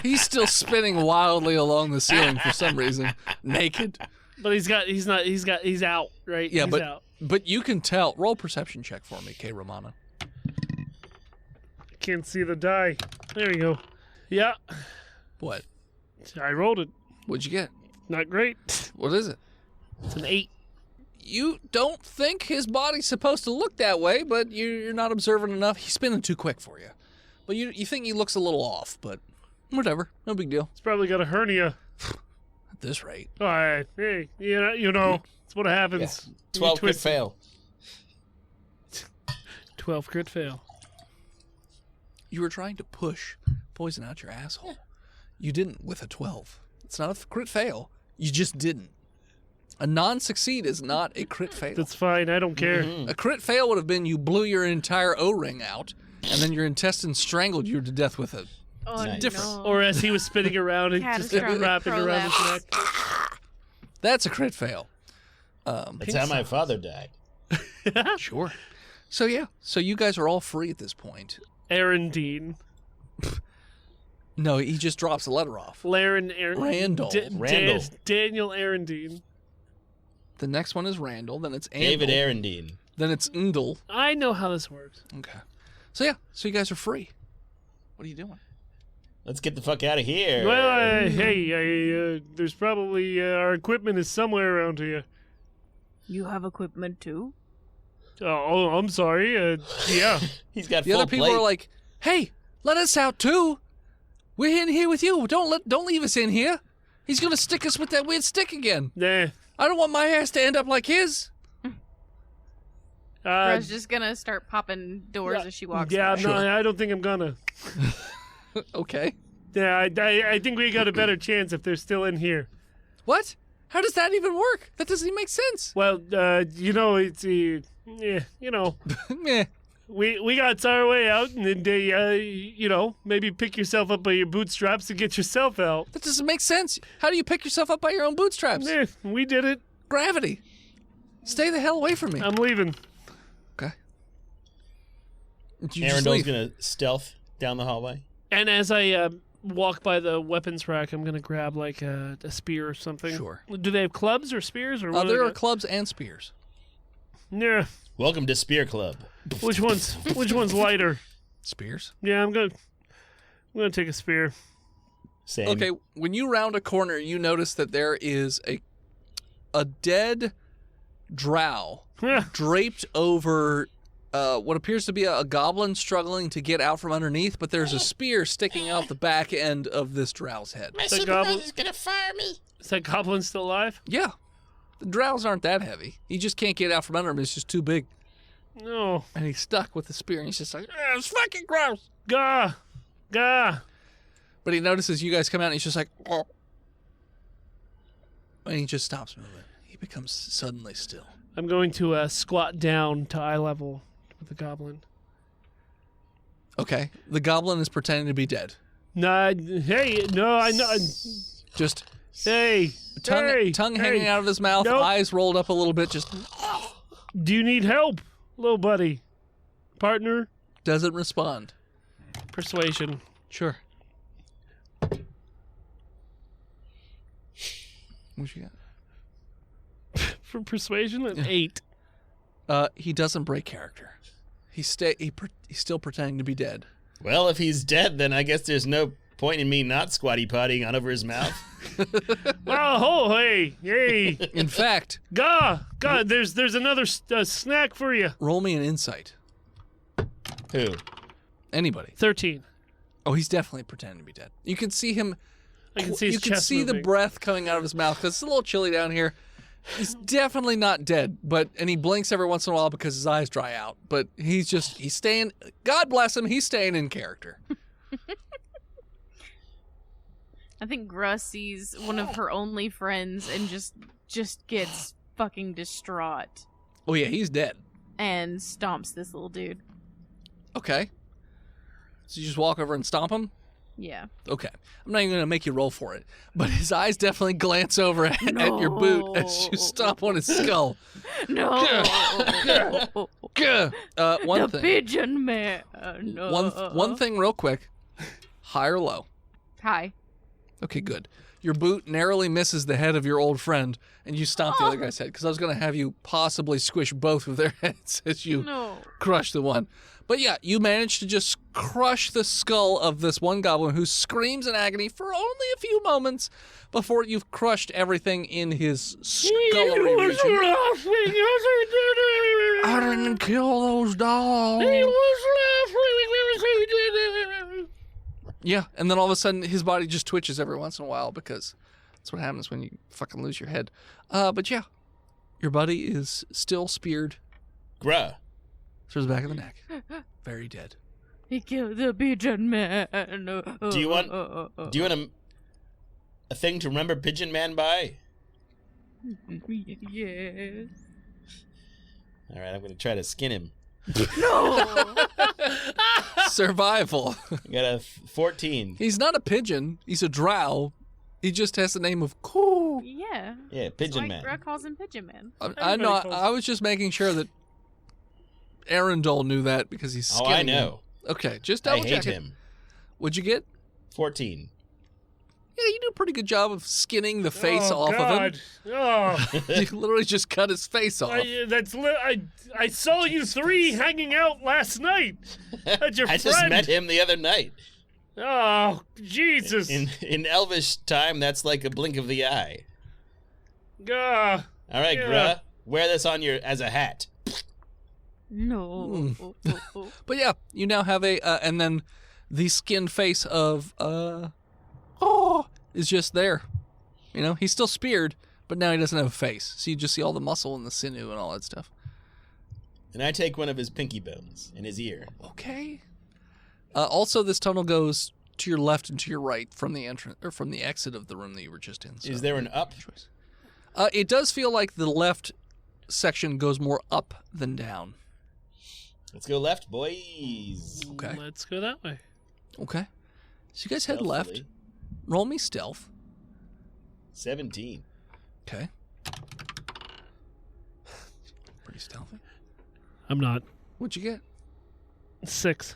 He's still spinning wildly along the ceiling for some reason, naked. But he's out, right? Yeah, he's out. but you can tell. Roll perception check for me, K. Romana. Can't see the die. There you go. Yeah. What? I rolled it. What'd you get? Not great. What is it? It's an 8. You don't think his body's supposed to look that way, but you're not observant enough. He's spinning too quick for you. But you think he looks a little off, but whatever. No big deal. He's probably got a hernia. At this rate. All right. Hey, you know, it's what happens. Yeah. 12 crit fail. 12 crit fail. You were trying to push poison out your asshole. You didn't with a 12. It's not a crit fail. You just didn't. A non-succeed is not a crit fail. That's fine. I don't care. A crit fail would have been you blew your entire O-ring out, and then your intestines strangled you to death with it. Oh, different. no. Or as he was spinning around and just Catastrophic wrapping around his neck. That's a crit fail. That's how my father died. Sure. So yeah. So you guys are all free at this point. Arundine. No, he just drops the letter off. Randall. Randall. Daniel Arundine. The next one is Randall. Then it's Andal. David Arundine. Then it's Ndal. I know how this works. Okay. So yeah. So you guys are free. What are you doing? Let's get the fuck out of here. Well, hey, there's probably our equipment is somewhere around here. You have equipment too? Oh, I'm sorry. Yeah. He's got the full other people plate. are like, "Hey, let us out too. We're in here with you. Don't leave us in here. He's gonna stick us with that weird stick again. Nah. I don't want my ass to end up like his." Rose just gonna start popping doors as she walks. Yeah, by. no, I don't think I'm gonna. Okay. Yeah, I think we got a better chance if they're still in here. What? How does that even work? That doesn't even make sense. Well, it's yeah, Meh. we got our way out, and then maybe pick yourself up by your bootstraps and get yourself out. That doesn't make sense. How do you pick yourself up by your own bootstraps? Yeah, we did it. Gravity. Stay the hell away from me. I'm leaving. Okay. Did you just Arundel's leave? gonna stealth down the hallway. And as I walk by the weapons rack, I'm gonna grab like a spear or something. Sure. Do they have clubs or spears or what? There are clubs and spears. Yeah. Welcome to Spear Club. Which one's lighter? Spears? Yeah, I'm gonna take a spear. Same. Okay, when you round a corner, you notice that there is a dead drow draped over what appears to be a goblin struggling to get out from underneath, but there's a spear sticking out the back end of this drow's head. My Is that supervisor's gonna fire me. Is that goblin still alive? Yeah. The drows aren't that heavy. He just can't get out from under him. It's just too big. No. And he's stuck with the spear, and he's just like, it's fucking gross. Gah. But he notices you guys come out, and he's just like, oh. And he just stops moving. He becomes suddenly still. I'm going to squat down to eye level with the goblin. Okay. The goblin is pretending to be dead. Nah, hey, no, I know. Just Hey, tongue hanging out of his mouth, Nope. eyes rolled up a little bit, just Do you need help, little buddy? Partner? doesn't respond. Persuasion. Sure. What you For persuasion, an 8. got? He doesn't break character. He's still pretending to be dead. Well, if he's dead, then I guess there's no point in me not squatty pottying on over his mouth. Oh, hey. In fact, God, there's another snack for you. roll me an insight. Who? Anybody. 13. Oh, he's definitely pretending to be dead. You can see him. I can see his You can chest see the moving. breath coming out of his mouth because it's a little chilly down here. He's definitely not dead, and he blinks every once in a while because his eyes dry out. But he's staying. God bless him. He's staying in character. I think Gra sees one of her only friends and just gets fucking distraught Oh yeah, he's dead. and stomps this little dude. Okay. So you just walk over and stomp him? Yeah. Okay. I'm not even going to make you roll for it. But his eyes definitely glance over at your boot as you stomp on his skull. No. One the thing. pigeon man. No. One thing real quick. High or low? Hi. Okay, good. Your boot narrowly misses the head of your old friend, and you stomp the other guy's head, because I was going to have you possibly squish both of their heads as you crush the one. But yeah, you managed to just crush the skull of this one goblin who screams in agony for only a few moments before you've crushed everything in his scullery region. I didn't kill those dogs. He was laughing. Yeah, and then all of a sudden his body just twitches every once in a while because that's what happens when you fucking lose your head. But yeah, your buddy is still speared. Bruh. Through the back of the neck. Very dead. He killed the pigeon man. Do you want a thing to remember Pigeon Man by? Yes. All right, I'm going to try to skin him. No. Survival. I got a 14. He's not a pigeon. He's a drow. He just has the name of Coo. Yeah. Yeah, Pigeon Man. Gra calls him Pigeon Man. I know. I was just making sure that Arundel knew that because he's skinning I know. him. Okay, just I double hate check it. him. What'd you get? 14. Yeah, you do a pretty good job of skinning the face off of him. Oh, You literally just cut his face off. I saw you three hanging out last night. At your I friend. just met him the other night. Oh, Jesus. In Elvish time, that's like a blink of the eye. Gah. All right, Yeah. Gra, wear this on as a hat. No. But yeah, you now have and then the skinned face of is just there. You know, he's still speared, but now he doesn't have a face. So you just see all the muscle and the sinew and all that stuff. And I take one of his pinky bones in his ear. Okay. Also, this tunnel goes to your left and to your right from the entrance or from the exit of the room that you were just in. So Is there an up? choice. It does feel like the left section goes more up than down. Let's go left, boys. Okay. Let's go that way. Okay. So you guys head left. Stealthily. Roll me stealth. 17. Okay. Pretty stealthy. I'm not. What'd you get? 6.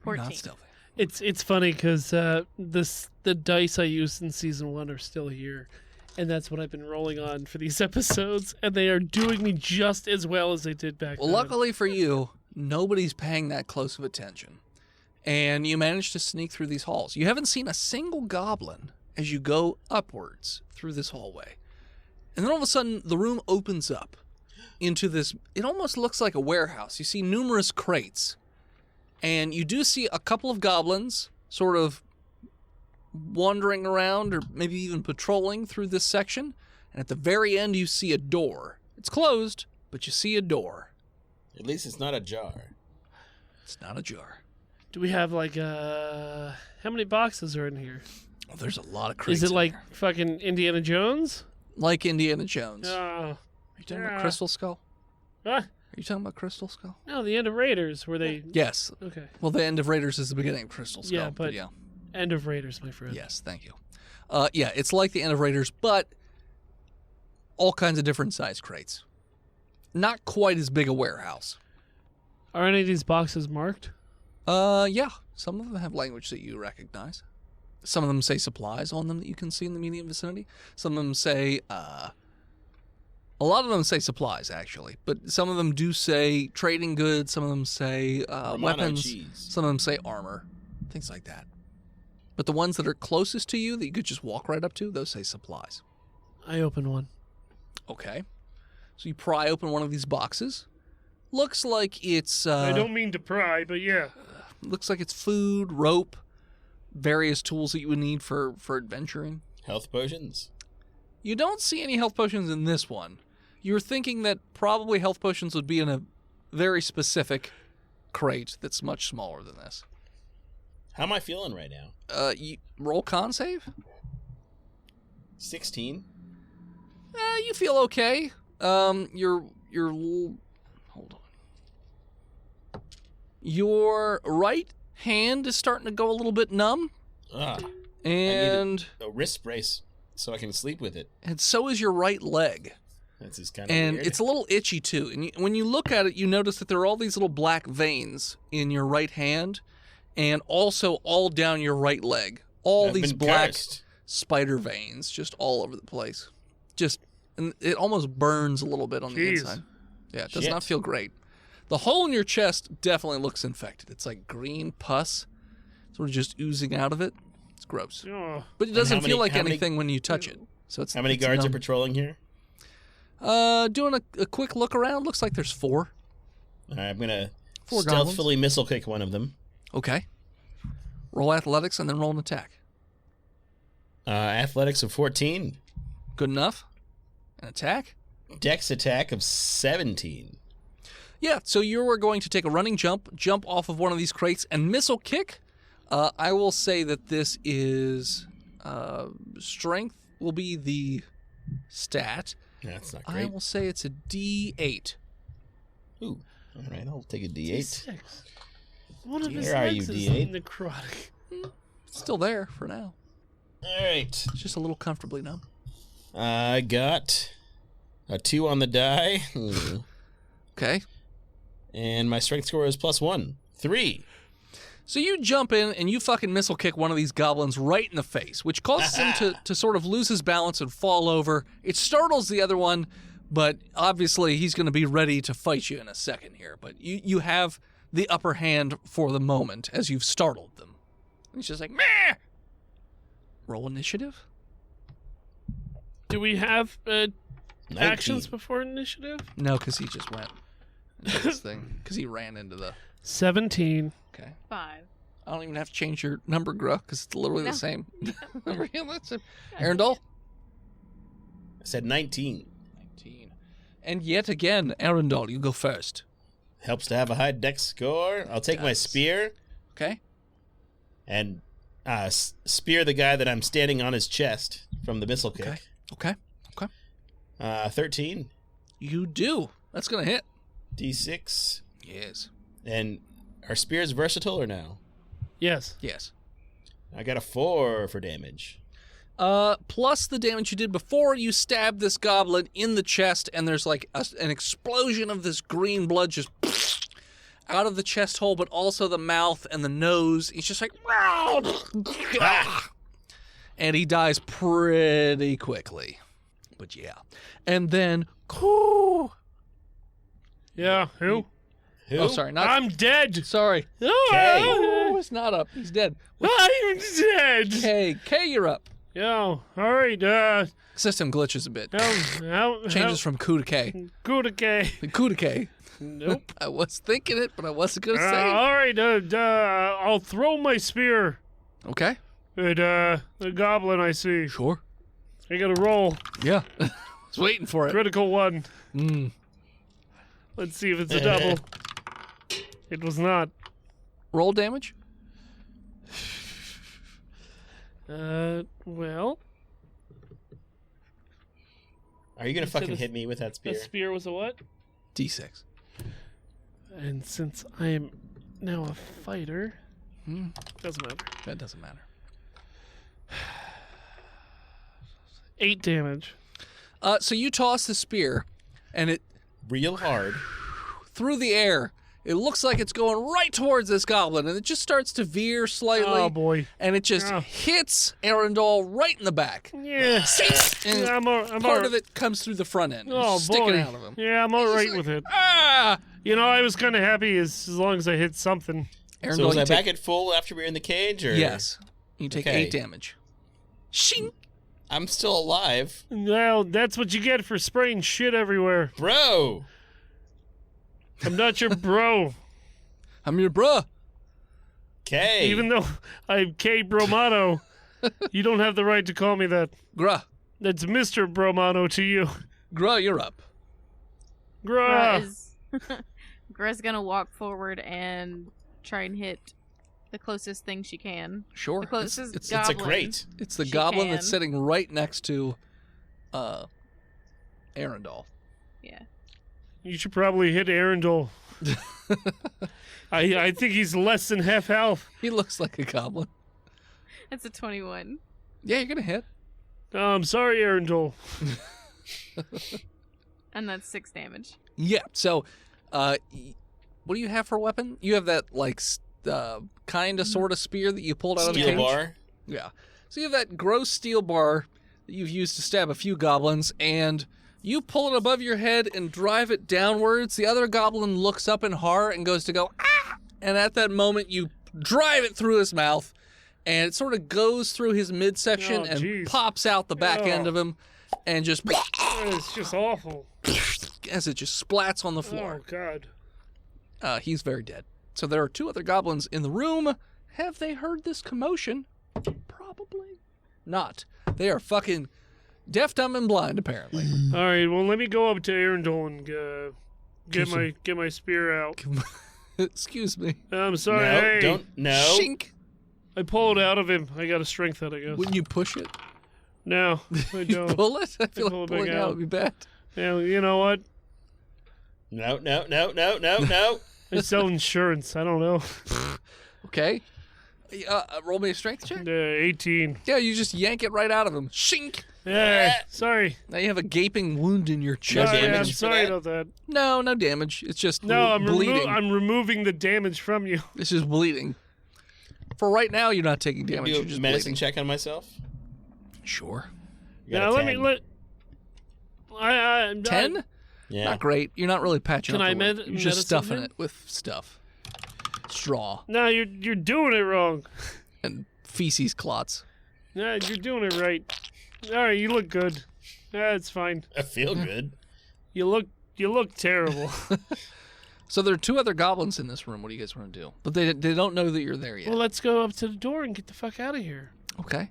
You're 14. not stealthy. It's funny because the dice I used in season 1 are still here, and that's what I've been rolling on for these episodes, and they are doing me just as well as they did back Well, then. luckily for you, nobody's paying that close of attention. And you managed to sneak through these halls. You haven't seen a single goblin as you go upwards through this hallway. And then all of a sudden, the room opens up into this, it almost looks like a warehouse. You see numerous crates. And you do see a couple of goblins sort of wandering around or maybe even patrolling through this section. And at the very end, you see a door. It's closed, but you see a door. At least it's not a jar. It's not a jar. Do we have like how many boxes are in here? Oh, there's a lot of crates. Is it in like there. fucking Indiana Jones? Like Indiana Jones? Are Oh, you talking yeah. about Crystal Skull? Huh? Are you talking about Crystal Skull? No, the end of Raiders where they. Yes. Okay. Well, the end of Raiders is the beginning of Crystal Skull. Yeah, but yeah. end of Raiders, my friend. Yes, thank you. Yeah, it's like the end of Raiders, but all kinds of different size crates. Not quite as big a warehouse. Are any of these boxes marked? Yeah. Some of them have language that you recognize. Some of them say supplies on them that you can see in the immediate vicinity. Some of them say, a lot of them say supplies, actually. But some of them do say trading goods. Some of them say Romano weapons. cheese. Some of them say armor. Things like that. But the ones that are closest to you that you could just walk right up to, those say supplies. I open one. Okay. So you pry open one of these boxes. Looks like it's... I don't mean to pry, but yeah. Looks like it's food, rope, various tools that you would need for adventuring. Health potions. You don't see any health potions in this one. You're thinking that probably health potions would be in a very specific crate that's much smaller than this. How am I feeling right now? You roll con save? 16. You feel okay. Hold on. Your right hand is starting to go a little bit numb. And I need a wrist brace so I can sleep with it. And so is your right leg. That's just kind of and weird. It's a little itchy too. And when you look at it, you notice that there are all these little black veins in your right hand, and also all down your right leg. All these black spider veins just all over the place. And it almost burns a little bit on the inside. Yeah, it does not feel great. The hole in your chest definitely looks infected. It's like green pus, sort of just oozing out of it. It's gross. But it doesn't feel like anything when you touch it. So it's how many guards are patrolling here? Doing a quick look around. Looks like there's 4. All right, I'm gonna 4 stealthily missile kick one of them. Okay. Roll athletics and then roll an attack. Athletics of 14. Good enough. An attack? Dex attack of 17. Yeah, so you are going to take a running jump off of one of these crates, and missile kick. I will say that this is strength will be the stat. That's not great. I will say it's a D8. Ooh, all right, I'll take a D8. D6. One of his Where are you, legs is D8? necrotic. It's still there for now. All right. It's just a little comfortably numb. I got a 2 on the die. Okay. And my strength score is +1. 3. So you jump in and you fucking missile kick one of these goblins right in the face, which causes him to sort of lose his balance and fall over. It startles the other one, but obviously he's going to be ready to fight you in a second here. But you have the upper hand for the moment as you've startled them. And he's just like, meh! Roll initiative? Do we have 19. actions before initiative? No, because he just went into this thing. Because he ran into the... 17. Okay. 5. I don't even have to change your number, Gruh, because it's literally the same. Arundel? I said 19. 19. And yet again, Arundel, you go first. Helps to have a high dex score. I'll take my spear. Okay. And spear the guy that I'm standing on his chest from the missile kick. Okay. 13. You do. That's going to hit. D6. Yes. And are spears versatile or no? Yes. Yes. I got a 4 for damage. Plus the damage you did before, you stabbed this goblin in the chest, and there's like an explosion of this green blood just out of the chest hole, but also the mouth and the nose. He's just like, and he dies pretty quickly. But yeah. And then, Yeah, who? Who? Oh, sorry. I'm dead. Sorry. Oh, It's not up. He's dead. I'm dead. K, you're up. Yo, all right. System glitches a bit. How Changes from coup to K. Coup to K. Coup to K. Nope. I was thinking it, but I wasn't going to say it. All right. I'll throw my spear Okay. at the goblin I see. Sure. I got to roll. Yeah. I was waiting for it. Critical 1. Mm. Let's see if it's a double. It was not. Roll damage? Well. Are you going to said fucking hit me with that spear? The spear was a what? D6. And since I am now a fighter, doesn't matter. That doesn't matter. 8 damage. So you toss the spear, and it Real hard. through the air. It looks like it's going right towards this goblin, and it just starts to veer slightly. Oh boy! And it just hits Arundel right in the back. Yeah. And I'm part of it comes through the front end. Oh sticking boy! out of him. Yeah, I'm all right with it. Ah! You know, I was kind of happy as long as I hit something. Arundel, So was you I take- back at full after we were in the cage? Or? Yes. You take Okay. 8 damage. Shing! I'm still alive. Well, that's what you get for spraying shit everywhere. Bro! I'm not your bro. I'm your bruh. K. Even though I'm K. Bromano, you don't have the right to call me that. Gruh. That's Mr. Bromano to you. Gruh, you're up. Gruh's gonna walk forward and try and hit the closest thing she can. Sure. The closest It's goblin. a crate. It's the She goblin can. that's sitting right next to Arundel. Yeah. You should probably hit Arundel. I think he's less than half health. He looks like a goblin. That's a 21. Yeah, you're gonna hit. I'm sorry, Arundel. And that's 6 damage. Yeah. So, what do you have for a weapon? You have that like kind of sort of spear that you pulled out of the Steel cage. bar. Yeah. So you have that gross steel bar that you've used to stab a few goblins, and you pull it above your head and drive it downwards. The other goblin looks up in horror and goes to go, ah! And at that moment, you drive it through his mouth, and it sort of goes through his midsection and jeez. pops out the back end of him, and just It's just awful. as it just splats on the floor. Oh, God. He's very dead. So there are 2 other goblins in the room. Have they heard this commotion? Probably not. They are fucking deaf, dumb, and blind, apparently. All right, well, let me go up to Arundel and get my spear out. Excuse me. I'm sorry. No, hey, don't. No. Shink. I pulled out of him. I got a strength out, I guess. Wouldn't you push it? No, I You don't. pull it? I feel pull like it back pulling out out. would be bad. Yeah, you know what? No. I sell insurance. I don't know. Okay. Roll me a strength check. 18. Yeah, you just yank it right out of him. Shink. Yeah, sorry. Now you have a gaping wound in your No, chest. yeah, I'm damage for sorry that? about that. No damage. It's just No, I'm bleeding. I'm removing the damage from you. It's just bleeding. For right now, you're not taking damage. Do You're a just medicine bleeding. check on myself. Sure. You got Now a let me 10. let. I 10? Yeah. Not great. You're not really patching Can up I the wound. med- You're just medicine stuffing him? it with stuff. Straw No, you're doing it wrong. and feces clots. Yeah, you're doing it right. All right, you look good. Yeah, it's fine. I feel good. You look terrible. So there are 2 other goblins in this room. What do you guys want to do? But they don't know that you're there yet. Well, let's go up to the door and get the fuck out of here. Okay.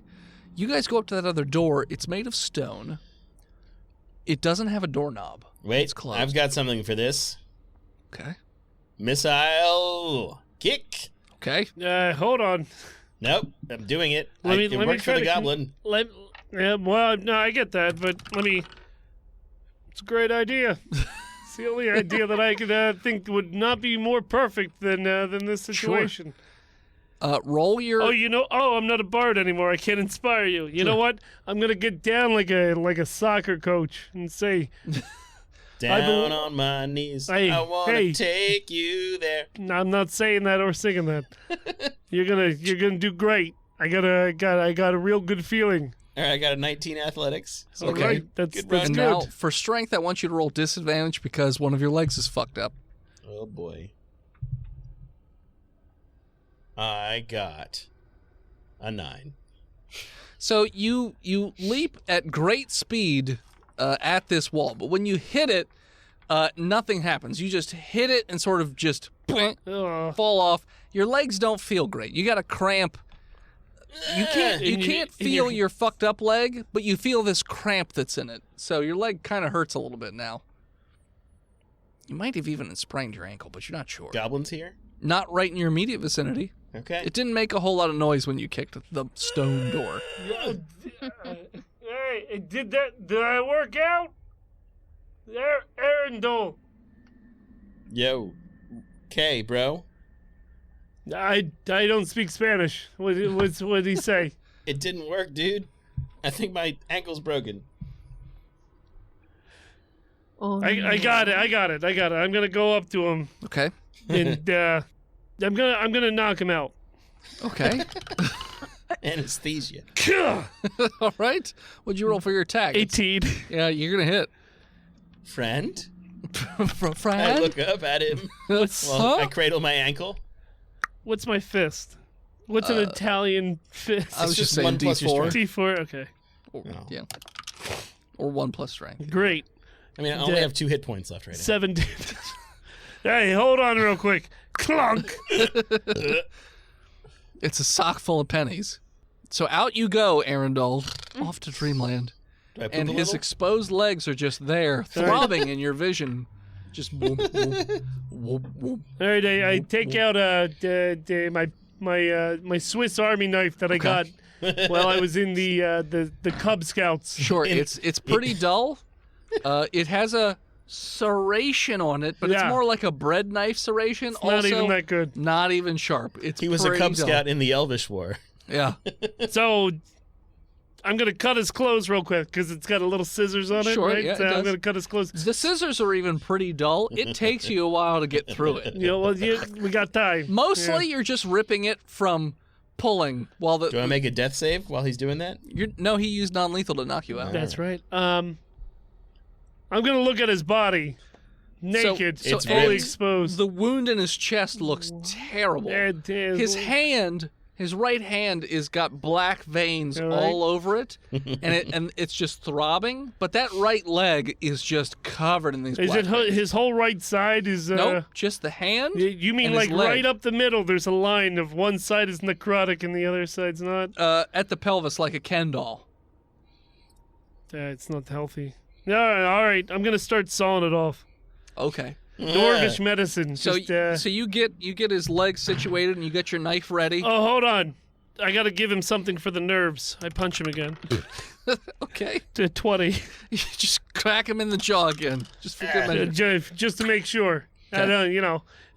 You guys go up to that other door. It's made of stone. It doesn't have a doorknob. Wait, It's closed. I've got something for this. Okay. Missile kick. Okay. Hold on. Nope, I'm doing it. Let me it let me worked try for the to goblin. Well, no, I get that, but let me. It's a great idea. It's the only idea that I could think would not be more perfect than this situation. Roll your. I'm not a bard anymore. I can't inspire you. You know what? I'm gonna get down like a soccer coach and say, Down on my knees. Hey, I want to hey. take you there. No, I'm not saying that or singing that. You're gonna do great. I got a real good feeling. All right, I got a 19 athletics. All right, that's Good that's run. and good. now for strength, I want you to roll disadvantage because one of your legs is fucked up. Oh boy. I got a 9. So you leap at great speed at this wall, but when you hit it, nothing happens. You just hit it and sort of just Ugh. fall off. Your legs don't feel great. You got a cramp. You can't feel your fucked up leg, but you feel this cramp that's in it. So your leg kind of hurts a little bit now. You might have even sprained your ankle, but you're not sure. Goblins here? Not right in your immediate vicinity. Okay. It didn't make a whole lot of noise when you kicked the stone door. Hey, did I work out? Arundel. Yo. Okay, bro. I don't speak Spanish. What did he say? It didn't work, dude. I think my ankle's broken. Oh, I got it. I'm gonna go up to him Okay. and I'm gonna knock him out. Okay. Anesthesia. All right. What'd you roll for your attack? 18. Yeah, you're gonna hit. Friend? For I Fran? look up at him. What's Well, I cradle my ankle. my fist? What's an Italian fist? I was It's just just saying 1 plus your D4. strength. D4. Okay, No. Yeah. Or 1 plus strength. great. I mean, I only have 2 hit points left right now. 7 damage. Hey, hold on real quick. Clunk. It's a sock full of pennies. So out you go, Arundel, off to Dreamland. And his exposed legs are just there, throbbing in your vision. Just whoop, whoop, whoop, whoop. All right, I take out my Swiss Army knife that I got while I was in the Cub Scouts. Sure, it's pretty dull. It has a serration on it, but it's more like a bread knife serration. It's not even that good. Not even sharp. He was a Cub Scout in the Elvish War. Yeah. So I'm going to cut his clothes real quick because it's got a little scissors on it, Sure, right? yeah, So I'm going to cut his clothes. The scissors are even pretty dull. It takes you a while to get through it. We got time. Mostly you're just ripping it from pulling while the... Do I make a death save while he's doing that? No, he used non-lethal to knock you out. That's right. I'm going to look at his body. Naked. So it's fully exposed. The wound in his chest looks terrible. His right hand is got black veins all over it, and it's just throbbing. But that right leg is just covered in these. Black veins. His whole right side is? Nope, just the hand. You mean like right up the middle? There's a line of one side is necrotic and the other side's not. At the pelvis, like a Ken doll. It's not healthy. All right. I'm gonna start sawing it off. Okay. Dwarvish medicine. So you get his legs situated and you get your knife ready. Oh, hold on. I got to give him something for the nerves. I punch him again. Okay. To 20. You just crack him in the jaw again. Just for good measure. Just to make sure. Okay.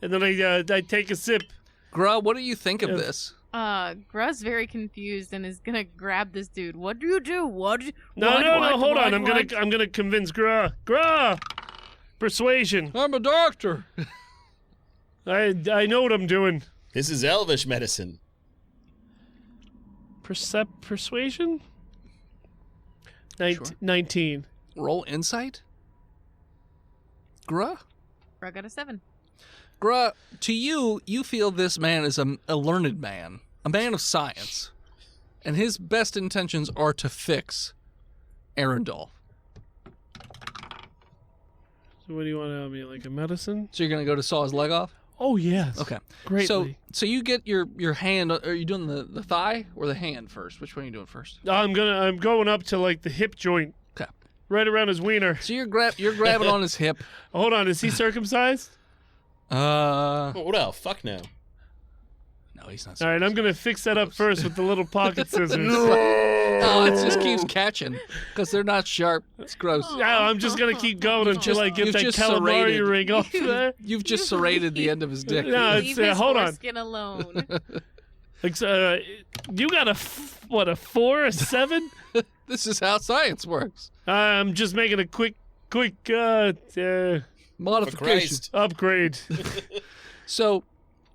And then I take a sip. Gra, what do you think of this? Gra's very confused and is gonna grab this dude. What do you do? No, hold on. I'm gonna convince Gra. Persuasion. I'm a doctor. I know what I'm doing. This is Elvish medicine. Persuasion? Sure. 19. Roll insight. Gra got a 7. Gra, to you feel this man is a learned man, a man of science, and his best intentions are to fix Arundel. So what do you want out of me? Like a medicine? So you're gonna go to saw his leg off? Oh yes. Okay. Greatly. So you get your hand. Are you doing the thigh or the hand first? Which one are you doing first? I'm going up to like the hip joint. Okay. Right around his wiener. So you're grabbing on his hip. Hold on, is he circumcised? Well, fuck no. No, he's not. All right, I'm gonna fix that up first with the little pocket scissors. No, it just keeps catching because they're not sharp. It's gross. I'm just gonna keep going until I get that calamari ring off there. You've just serrated the end of his dick. No, Leave his hold on. foreskin alone. You got a 4, a 7? This is how science works. I'm just making a quick modification upgrade. So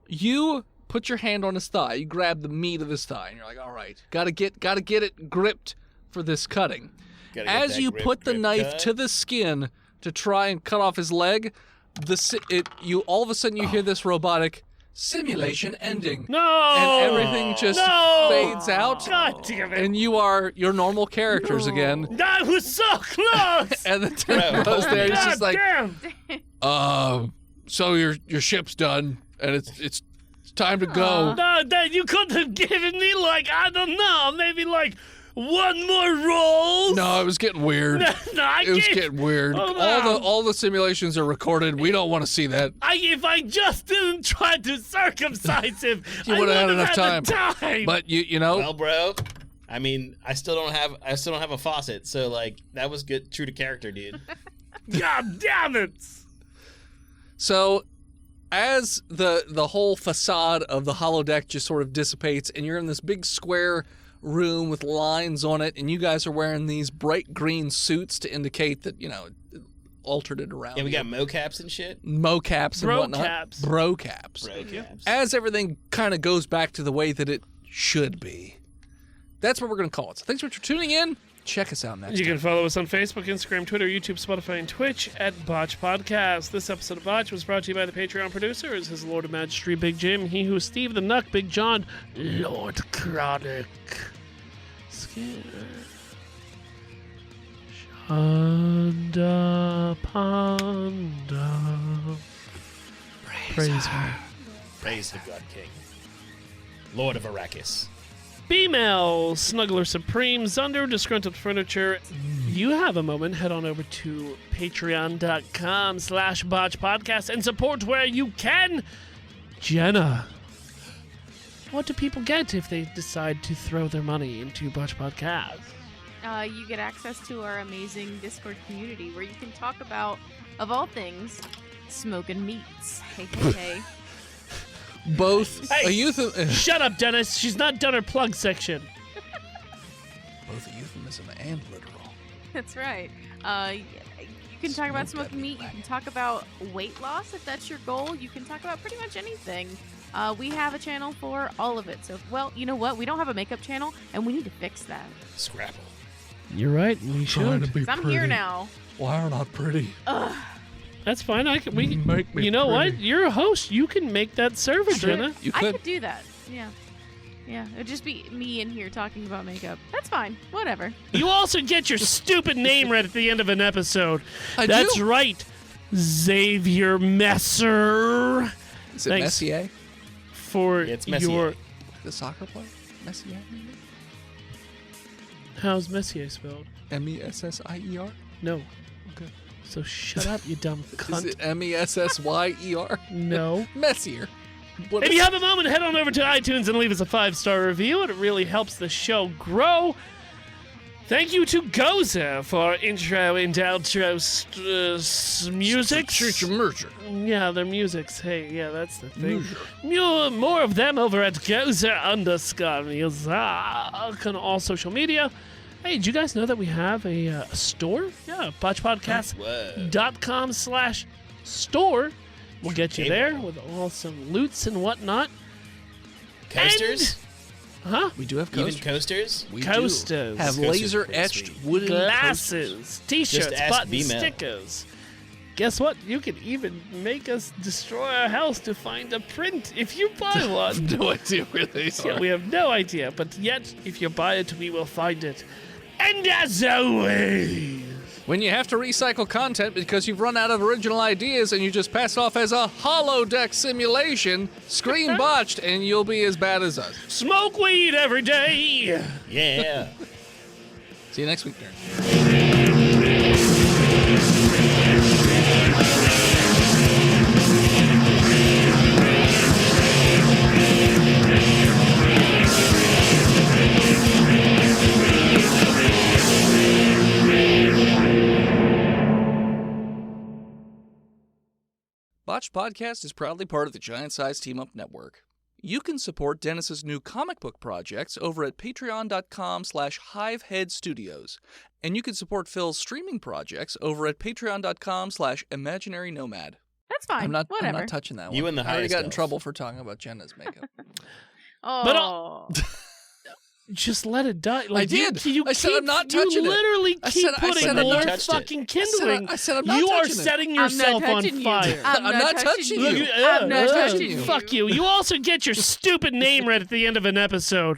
you put your hand on his thigh. You grab the meat of his thigh, and you're like, "All right, gotta get it gripped for this cutting." As you put the knife to the skin to try and cut off his leg, all of a sudden you hear this robotic simulation ending. No! And everything just fades out. God damn it! And you are your normal characters again. That was so close. And the turn goes there. He's just like, damn. So your ship's done, and it's time to go. No, Dad, you could have given me I don't know, maybe one more roll. No, it was getting weird. It was getting weird. All the simulations are recorded. We don't want to see that. If I just didn't try to circumcise him, you would have had enough time. time. But you know. Well, bro, I mean, I still don't have a faucet, so that was good, true to character, dude. God damn it! So, as the whole facade of the holodeck just sort of dissipates, and you're in this big square room with lines on it, and you guys are wearing these bright green suits to indicate that, altered it around. Yeah, we got mocaps and shit. Mocaps and whatnot. Brocaps. As everything kind of goes back to the way that it should be. That's what we're going to call it. So thanks for tuning in. Check us out next You time. can follow us on Facebook, Instagram, Twitter, YouTube, Spotify, and Twitch at Botched Podcast. This episode of Botched was brought to you by the Patreon producers, his Lord of Majesty, Big Jim, he who is Steve the Nuck, Big John, Lord Chronic, Shonda Ponda. Praise her. Praise the God King. Lord of Arrakis. Female Snuggler Supreme, Zunder, Disgruntled Furniture. You have a moment, head on over to patreon.com/botchpodcast and support where you can. Jenna, what do people get if they decide to throw their money into Botch Podcast? You get access to our amazing Discord community where you can talk about, of all things, smoking meats. Hey. Both Hey, a euphemism. Shut up, Dennis. She's not done her plug section. Both a euphemism and literal. That's right. You can talk about smoking meat. You can talk about weight loss if that's your goal. You can talk about pretty much anything. We have a channel for all of it. So, well, you know what? We don't have a makeup channel, and we need to fix that. Scrapple. You're right. We should. I'm here now. Why aren't I pretty? Ugh. That's fine. Make me You know pretty. what? You're a host. You can make that server, Jenna. You I could. could do that. Yeah. Yeah, it'd just be me in here talking about makeup. That's fine. Whatever. You also get your stupid name read at the end of an episode. I That's do. right. Xavier Messer. Is it Thanks. Messier? For It's Messier. your... The soccer player? Messier? How's Messier spelled? Messier? No. Okay. So shut up, you dumb Is cunt. it Messier? No. Messier. What If is- you have a moment, head on over to iTunes and leave us a 5-star review. It really helps the show grow. Thank you to Goza for intro and outro music. Yeah, their musics. Hey, yeah, that's the thing. More of them over at Goza_music on all social media. Hey, did you guys know that we have a store? Yeah, botchpodcast.com/store. We'll get you there with awesome loots and whatnot. Coasters? Huh? We do have Even coasters. coasters? We Coasters. do have Coasters are laser pretty etched sweet. wooden Glasses, t-shirts, Just ask buttons, B-Mail. stickers. Guess what? You can even make us destroy our house to find a print if you buy one. No idea where they Yeah, we have no idea, but yet, if you buy it, we will find it. And as always... When you have to recycle content because you've run out of original ideas and you just pass off as a holodeck simulation, scream Botched and you'll be as bad as us. Smoke weed every day! Yeah. See you next week, Darren. Botched Podcast is proudly part of the Giant Size Team Up Network. You can support Dennis's new comic book projects over at patreon.com/hiveheadstudios. And you can support Phil's streaming projects over at patreon.com/imaginarynomad. That's fine. I'm not Whatever. touching that one. You and the I already highest got in elf. trouble for talking about Jenna's makeup. Oh. Just let it die. Like, I did. You I said keep, I'm not touching You it. literally I keep said putting I'm not more touched it. fucking kindling. I said I'm not You are touching it. setting I'm not yourself on touching you. fire. I'm not touching you. Look, I'm not touching you. you. Fuck you. You also get your stupid name read at the end of an episode.